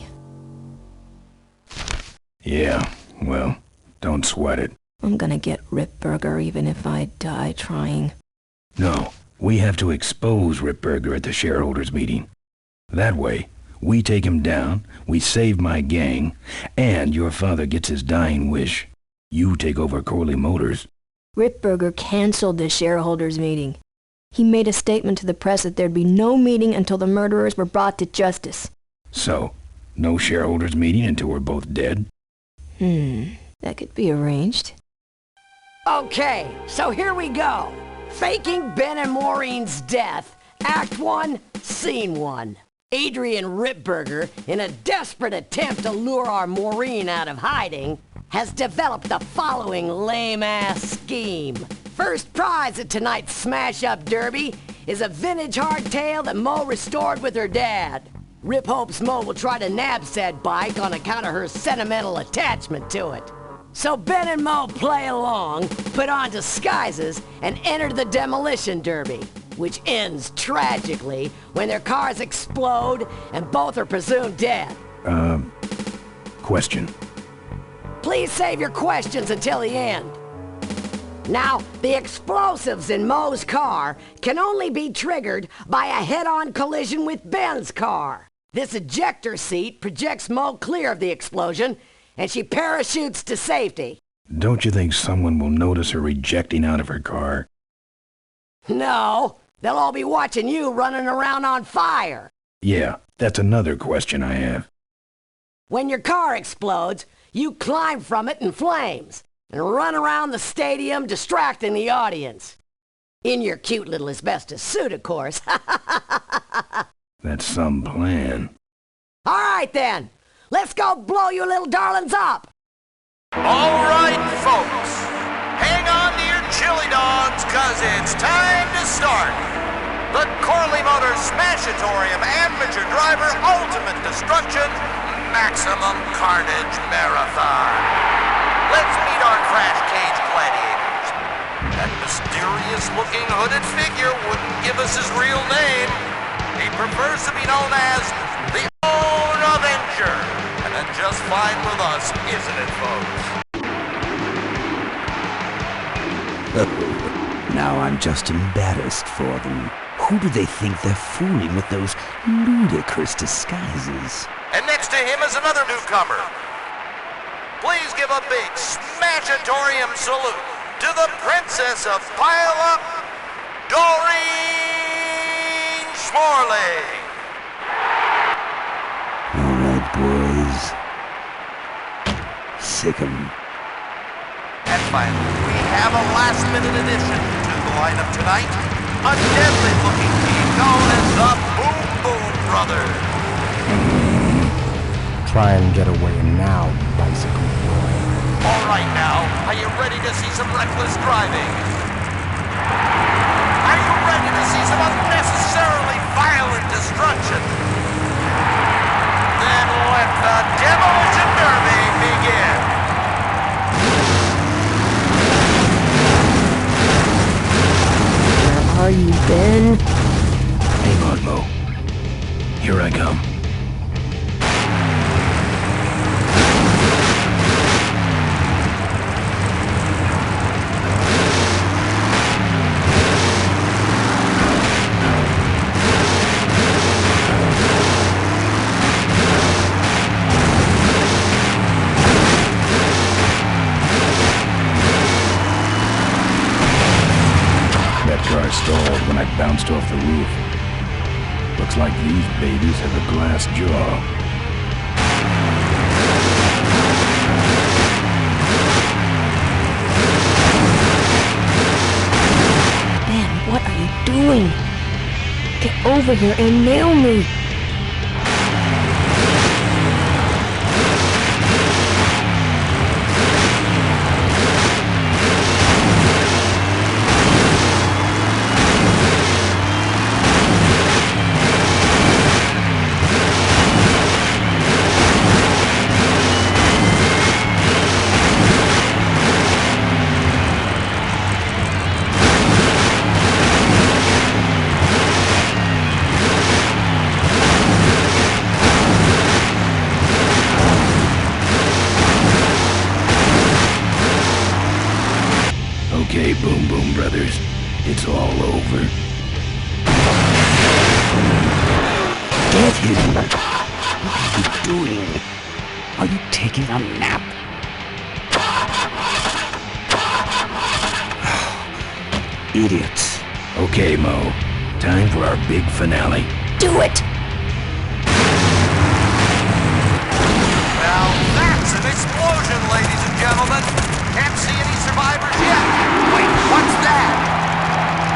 Yeah, well, don't sweat it. I'm gonna get Ripburger even if I die trying. No, we have to expose Ripburger at the shareholders meeting. That way, we take him down, we save my gang, and your father gets his dying wish. You take over Corley Motors. Ripburger canceled the shareholders meeting. He made a statement to the press that there'd be no meeting until the murderers were brought to justice. So, no shareholders meeting until we're both dead? That could be arranged. Okay, so here we go. Faking Ben and Maureen's death. Act 1, Scene 1. Adrian Ripburger, in a desperate attempt to lure our Maureen out of hiding, has developed the following lame-ass scheme. First prize at tonight's smash-up derby is a vintage hardtail that Mo restored with her dad. Rip hopes Mo will try to nab said bike on account of her sentimental attachment to it. So Ben and Mo play along, put on disguises, and enter the demolition derby, which ends tragically when their cars explode and both are presumed dead. Question. Please save your questions until the end. Now, the explosives in Mo's car can only be triggered by a head-on collision with Ben's car. This ejector seat projects Mo clear of the explosion, and she parachutes to safety. Don't you think someone will notice her ejecting out of her car? No, They'll all be watching you running around on fire. Yeah, that's another question I have. When your car explodes, you climb from it in flames and run around the stadium distracting the audience. In your cute little asbestos suit, of course. That's some plan. All right, then. Let's go blow you little darlings up. All right, folks. Hang on to your chili dogs, 'cause it's time to start. The Corley Motors Smashatorium Amateur Driver Ultimate Destruction Maximum Carnage Marathon. Let's meet our crash cage gladiators. That mysterious-looking hooded figure wouldn't give us his real name. He prefers to be known as the Own Avenger. And that's just fine with us, isn't it, folks? Now I'm just embarrassed for them. Who do they think they're fooling with those ludicrous disguises? And next to him is another newcomer. Please give a big Smashatorium salute to the Princess of Pile-Up, Doreen Schmorley. All right, boys. Sick 'em. And finally, we have a last-minute addition to the lineup tonight. A deadly-looking team known as the Boom Boom Brothers. Try and get away now, bicycle boy. All right now, are you ready to see some reckless driving? Are you ready to see some unnecessarily violent destruction? Then let the Demolition Derby begin. Where are you, Ben? Hang on, Mo. Here I come. Car stalled when I bounced off the roof. Looks like these babies have a glass jaw. Ben, what are you doing? Get over here and nail me. Okay, Boom Boom Brothers, it's all over. Get him! What are you doing? Are you taking a nap? Idiots. Okay, Mo. Time for our big finale. Do it! Now that's an explosion, ladies and gentlemen. Can't see any survivors yet. Wait, what's that?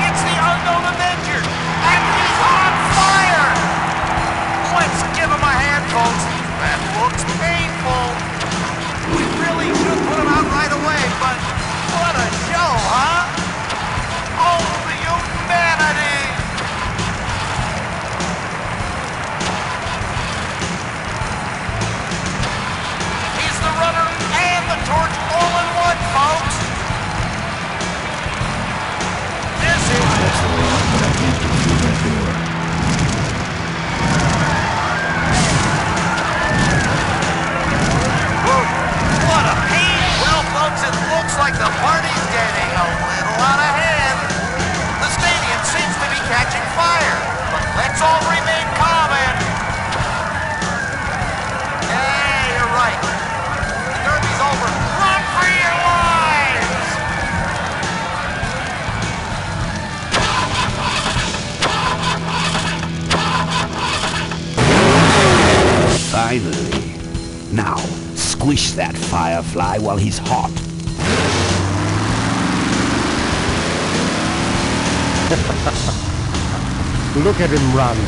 It's the Unknown Avenger, and he's on fire! Let's give him a hand, folks. That looks painful. We really should put him out right away, but what a show, huh? Oh, the humanity! He's the runner and the torch all in one, folks. This is... That's the lock, but I can't get through that door. Finally. Now, squish that firefly while he's hot. Look at him run.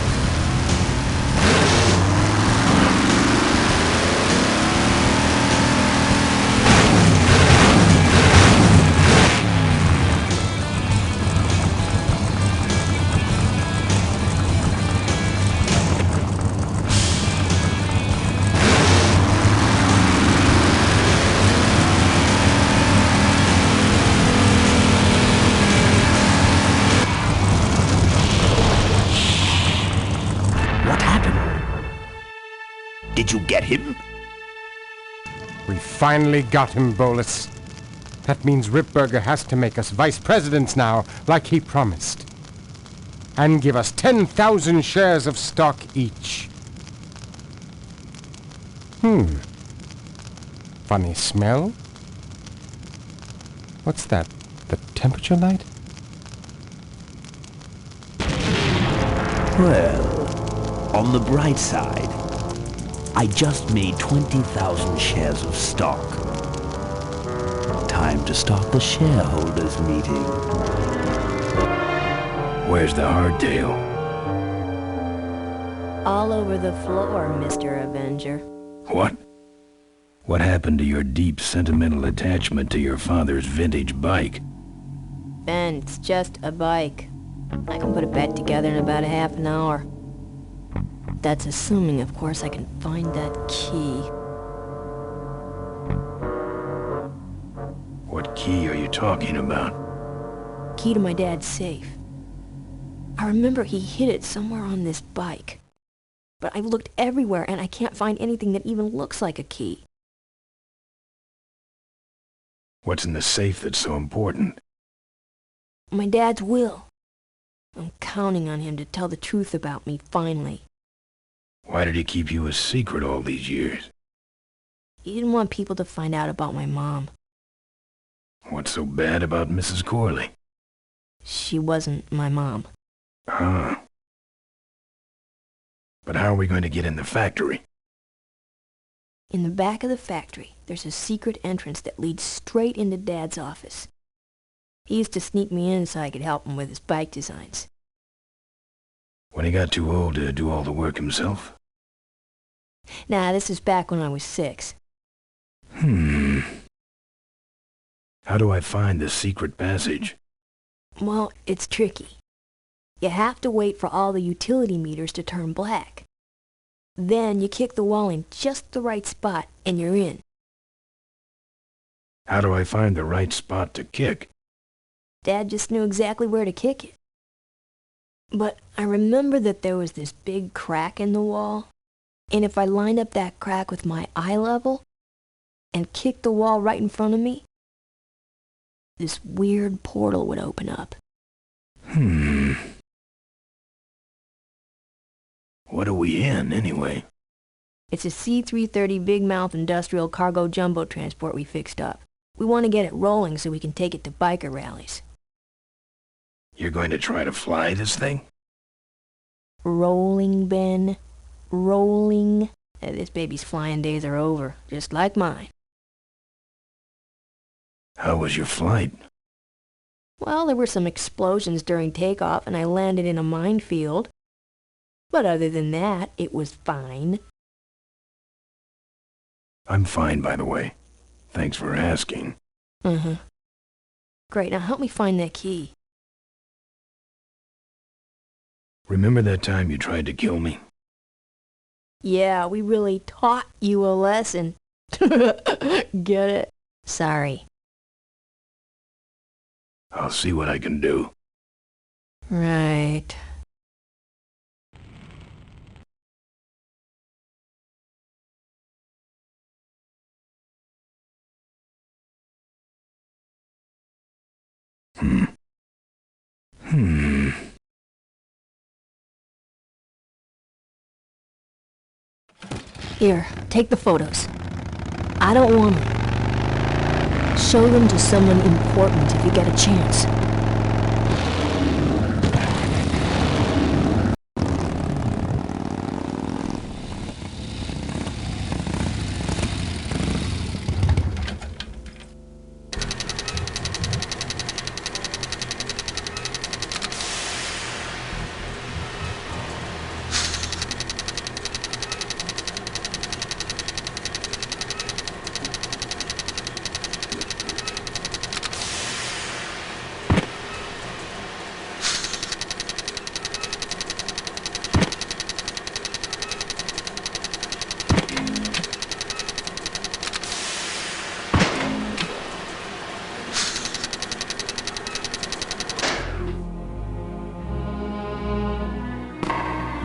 Did you get him? We finally got him, Bolus. That means Ripburger has to make us vice presidents now, like he promised. And give us 10,000 shares of stock each. Funny smell? What's that? The temperature light? Well, on the bright side, I just made 20,000 shares of stock. Time to start the shareholders meeting. Where's the hardtail? All over the floor, Mr. Avenger. What? What happened to your deep sentimental attachment to your father's vintage bike? Ben, it's just a bike. I can put it back together in about a half an hour. That's assuming, of course, I can find that key. What key are you talking about? Key to my dad's safe. I remember he hid it somewhere on this bike. But I've looked everywhere and I can't find anything that even looks like a key. What's in the safe that's so important? My dad's will. I'm counting on him to tell the truth about me, finally. Why did he keep you a secret all these years? He didn't want people to find out about my mom. What's so bad about Mrs. Corley? She wasn't my mom. Huh. But how are we going to get in the factory? In the back of the factory, there's a secret entrance that leads straight into Dad's office. He used to sneak me in so I could help him with his bike designs. When he got too old to do all the work himself? Nah, this is back when I was 6. How do I find the secret passage? Well, it's tricky. You have to wait for all the utility meters to turn black. Then you kick the wall in just the right spot and you're in. How do I find the right spot to kick? Dad just knew exactly where to kick it. But I remember that there was this big crack in the wall, and if I lined up that crack with my eye level and kicked the wall right in front of me, this weird portal would open up. What are we in, anyway? It's a C-330 Big Mouth industrial cargo jumbo transport we fixed up. We want to get it rolling so we can take it to biker rallies. You're going to try to fly this thing? Rolling, Ben. Rolling. This baby's flying days are over, just like mine. How was your flight? Well, there were some explosions during takeoff and I landed in a minefield. But other than that, it was fine. I'm fine, by the way. Thanks for asking. Great, now help me find that key. Remember that time you tried to kill me? Yeah, we really taught you a lesson. Get it? Sorry. I'll see what I can do. Right. Here, take the photos. I don't want them. Show them to someone important if you get a chance.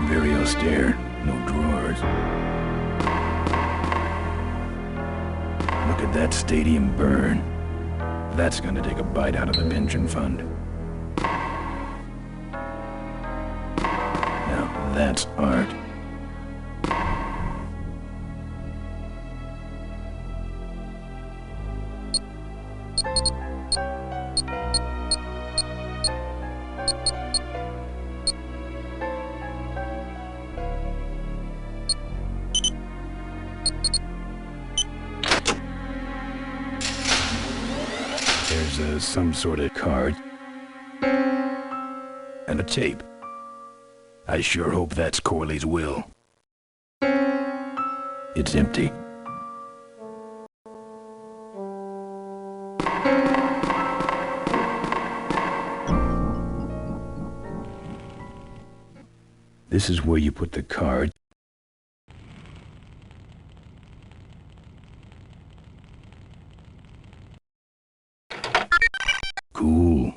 Very austere. No drawers. Look at that stadium burn. That's gonna take a bite out of the pension fund. Now, that's art. There's some sort of card. And a tape. I sure hope that's Corley's will. It's empty. This is where you put the card. Cool.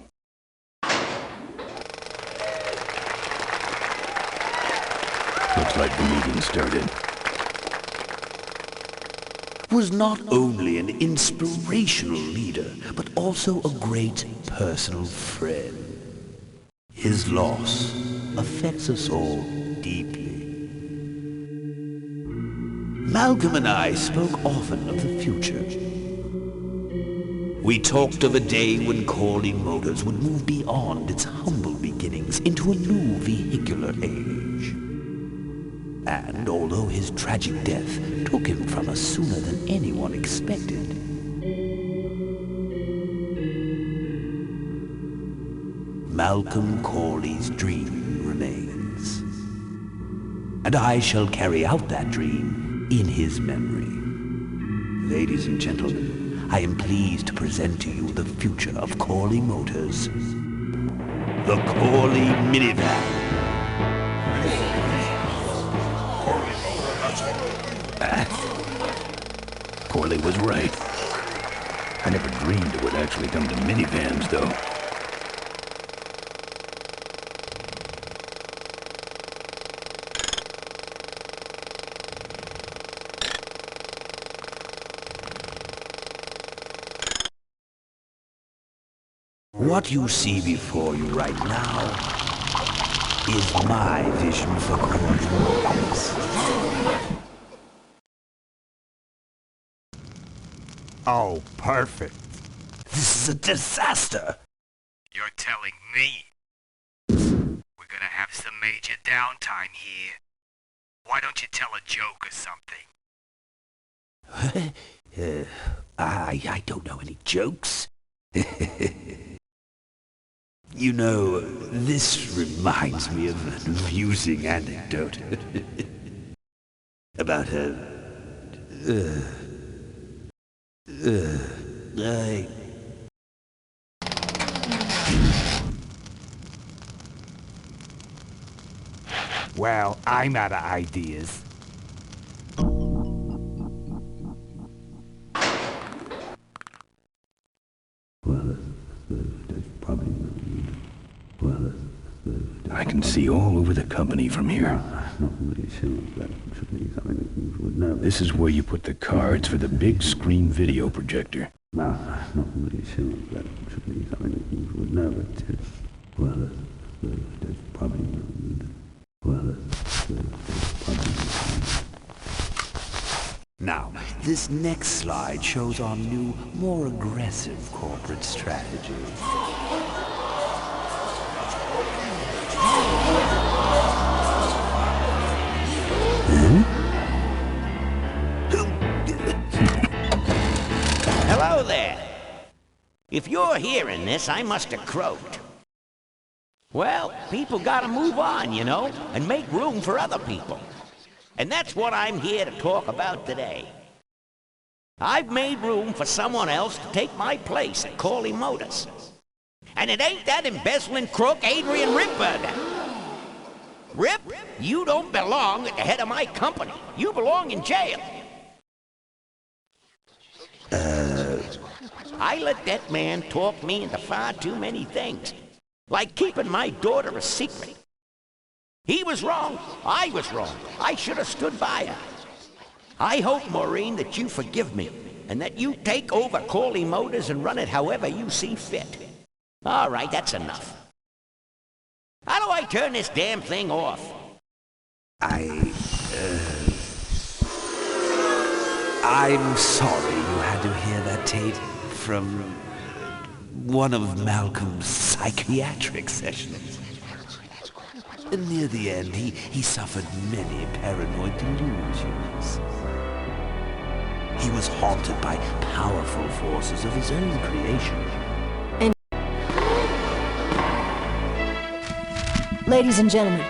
Looks like the meeting started. Was not only an inspirational leader, but also a great personal friend. His loss affects us all deeply. Malcolm and I spoke often of the future. We talked of a day when Corley Motors would move beyond its humble beginnings into a new vehicular age. And although his tragic death took him from us sooner than anyone expected, Malcolm Corley's dream remains. And I shall carry out that dream in his memory. Ladies and gentlemen, I am pleased to present to you the future of Corley Motors. The Corley Minivan. Corley was right. I never dreamed it would actually come to minivans, though. What you see before you right now is my vision for Corley Motors. Oh, perfect. This is a disaster. You're telling me we're gonna have some major downtime here. Why don't you tell a joke or something? I don't know any jokes. You know, this reminds me of an amusing anecdote about Well, I'm out of ideas. I can see all over the company from here. This is where you put the cards for the big screen video projector. Now, this next slide shows our new, more aggressive corporate strategy. Hello there. If you're hearing this, I must have croaked. Well, people gotta move on, you know, and make room for other people. And that's what I'm here to talk about today. I've made room for someone else to take my place at Corley Motors. And it ain't that embezzling crook Adrian Ripburger. Rip, you don't belong at the head of my company. You belong in jail. I let that man talk me into far too many things. Like keeping my daughter a secret. He was wrong. I was wrong. I should have stood by her. I hope, Maureen, that you forgive me, and that you take over Corley Motors and run it however you see fit. All right, that's enough. How do I turn this damn thing off? I'm sorry you had to hear that, Tate, from one of Malcolm's psychiatric sessions. Near the end, he suffered many paranoid delusions. He was haunted by powerful forces of his own creation. Ladies and gentlemen,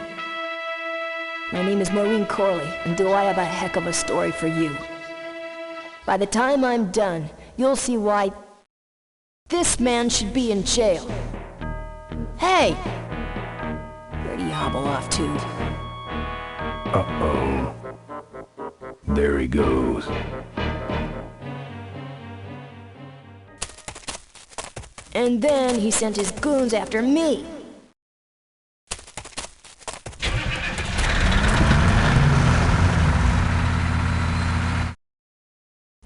my name is Maureen Corley, and do I have a heck of a story for you. By the time I'm done, you'll see why this man should be in jail. Hey! Where do you hobble off to? Uh-oh. There he goes. And then he sent his goons after me.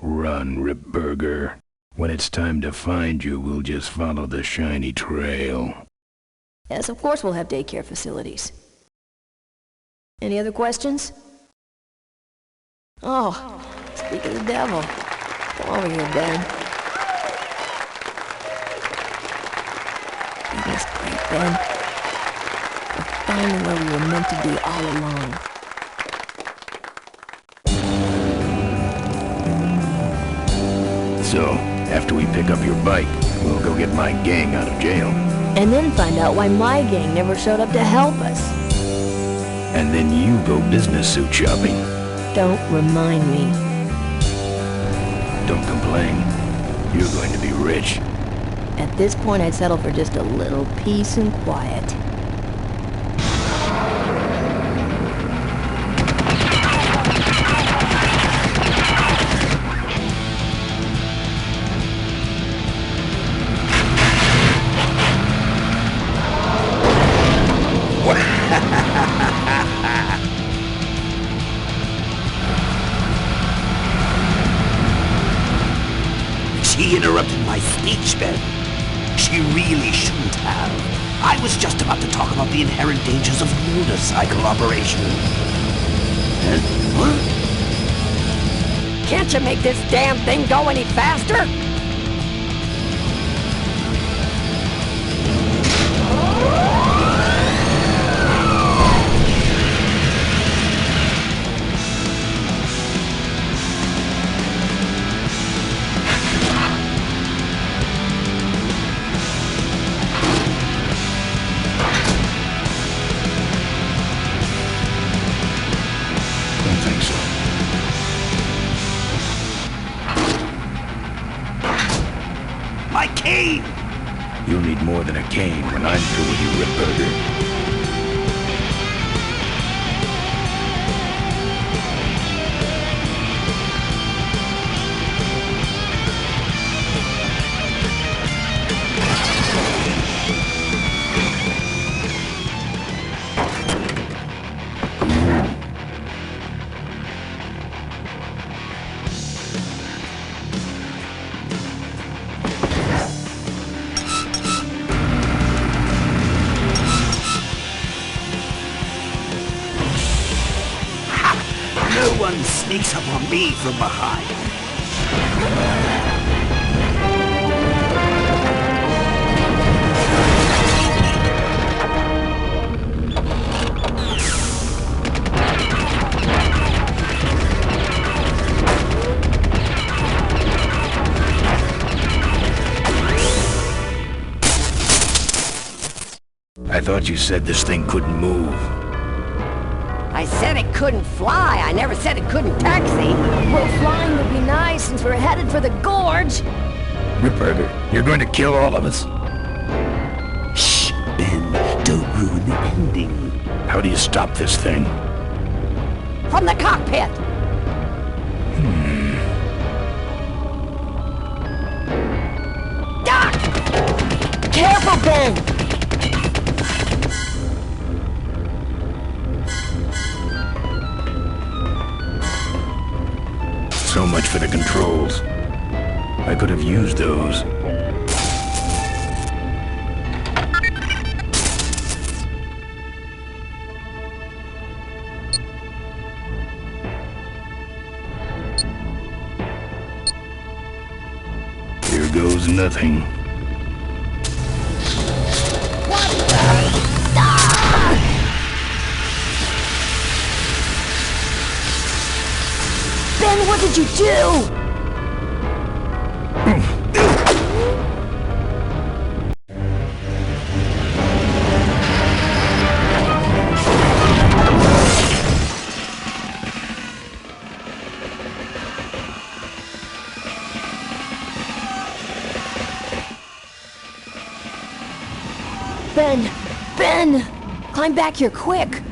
Run, Ripburger. When it's time to find you, we'll just follow the shiny trail. Yes, of course we'll have daycare facilities. Any other questions? Oh, speak of the devil. Come over here, Ben. That's great, Ben. We're finally where we were meant to be all along. So, after we pick up your bike, we'll go get my gang out of jail. And then find out why my gang never showed up to help us. And then you go business suit shopping. Don't remind me. Don't complain. You're going to be rich. At this point, I'd settle for just a little peace and quiet. She interrupted my speech, Ben. She really shouldn't have. I was just about to talk about the inherent dangers of motorcycle operation. Huh? Can't you make this damn thing go any faster? You'll need more than a cane when I'm through with you, Ripburger. Sneaks up on me from behind. I thought you said this thing couldn't move. I said it couldn't fly. I never said it couldn't taxi. Well, flying would be nice since we're headed for the gorge. Ripburger, you're going to kill all of us. Shh, Ben. Don't ruin the ending. How do you stop this thing? From the cockpit. Careful, Ben! So much for the controls. I could have used those. Here goes nothing. Ben, what did you do? Ben! Climb back here, quick!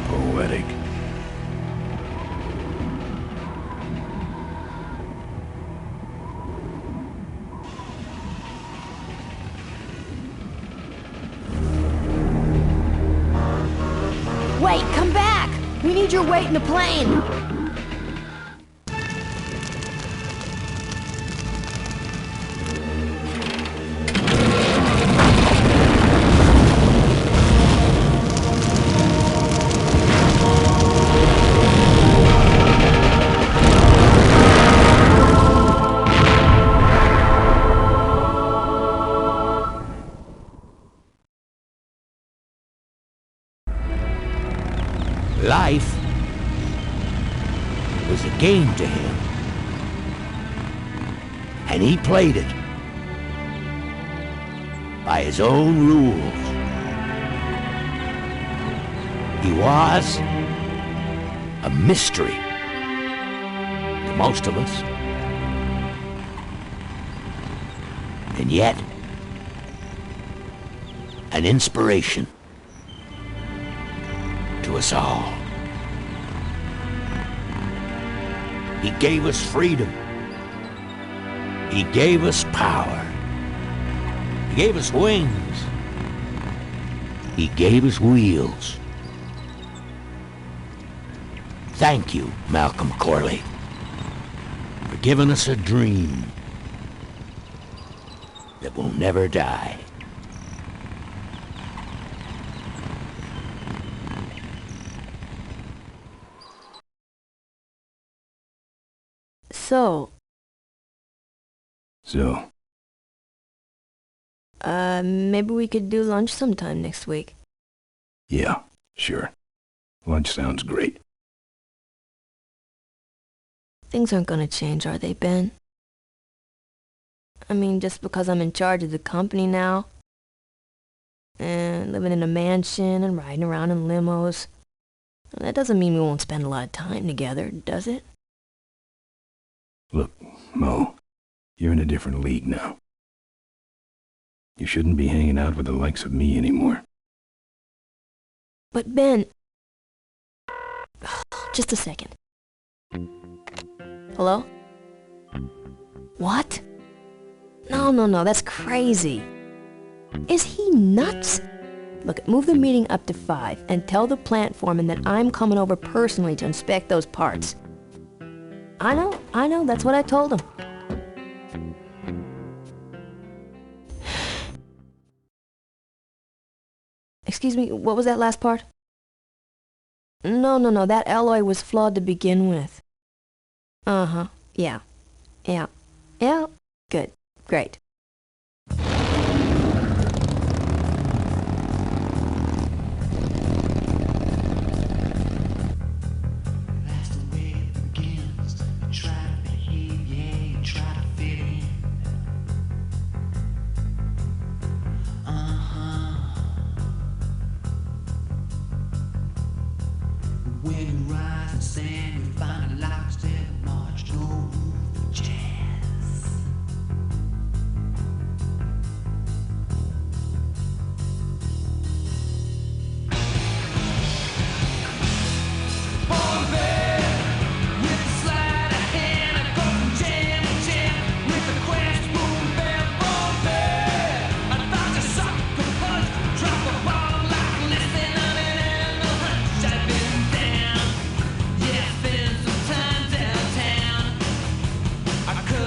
Poetic. Wait, come back! We need your weight in the plane! Life was a game to him, and he played it by his own rules. He was a mystery to most of us, and yet an inspiration to us all. He gave us freedom. He gave us power. He gave us wings. He gave us wheels. Thank you, Malcolm Corley, for giving us a dream that will never die. Maybe we could do lunch sometime next week. Yeah, sure. Lunch sounds great. Things aren't gonna change, are they, Ben? I mean, just because I'm in charge of the company now, and living in a mansion and riding around in limos, that doesn't mean we won't spend a lot of time together, does it? Look, Mo, you're in a different league now. You shouldn't be hanging out with the likes of me anymore. But Ben... Just a second. Hello? What? No, that's crazy. Is he nuts? Look, move the meeting up to 5 and tell the plant foreman that I'm coming over personally to inspect those parts. I know, that's what I told him. Excuse me, what was that last part? No, that alloy was flawed to begin with. Uh-huh, yeah. Good, great. When you rise and stand, you find a lockstep march, no room for jazz. I could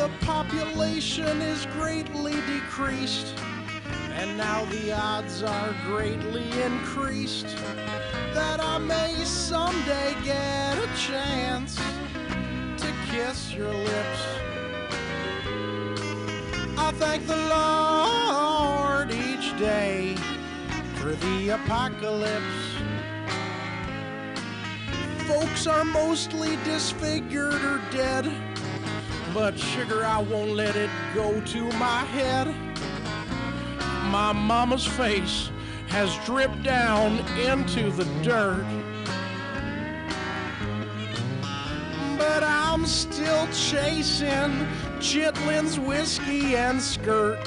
The population is greatly decreased, and now the odds are greatly increased that I may someday get a chance to kiss your lips. I thank the Lord each day for the apocalypse. Folks are mostly disfigured or dead, but sugar, I won't let it go to my head. My mama's face has dripped down into the dirt, but I'm still chasing Chitlin's whiskey and skirt.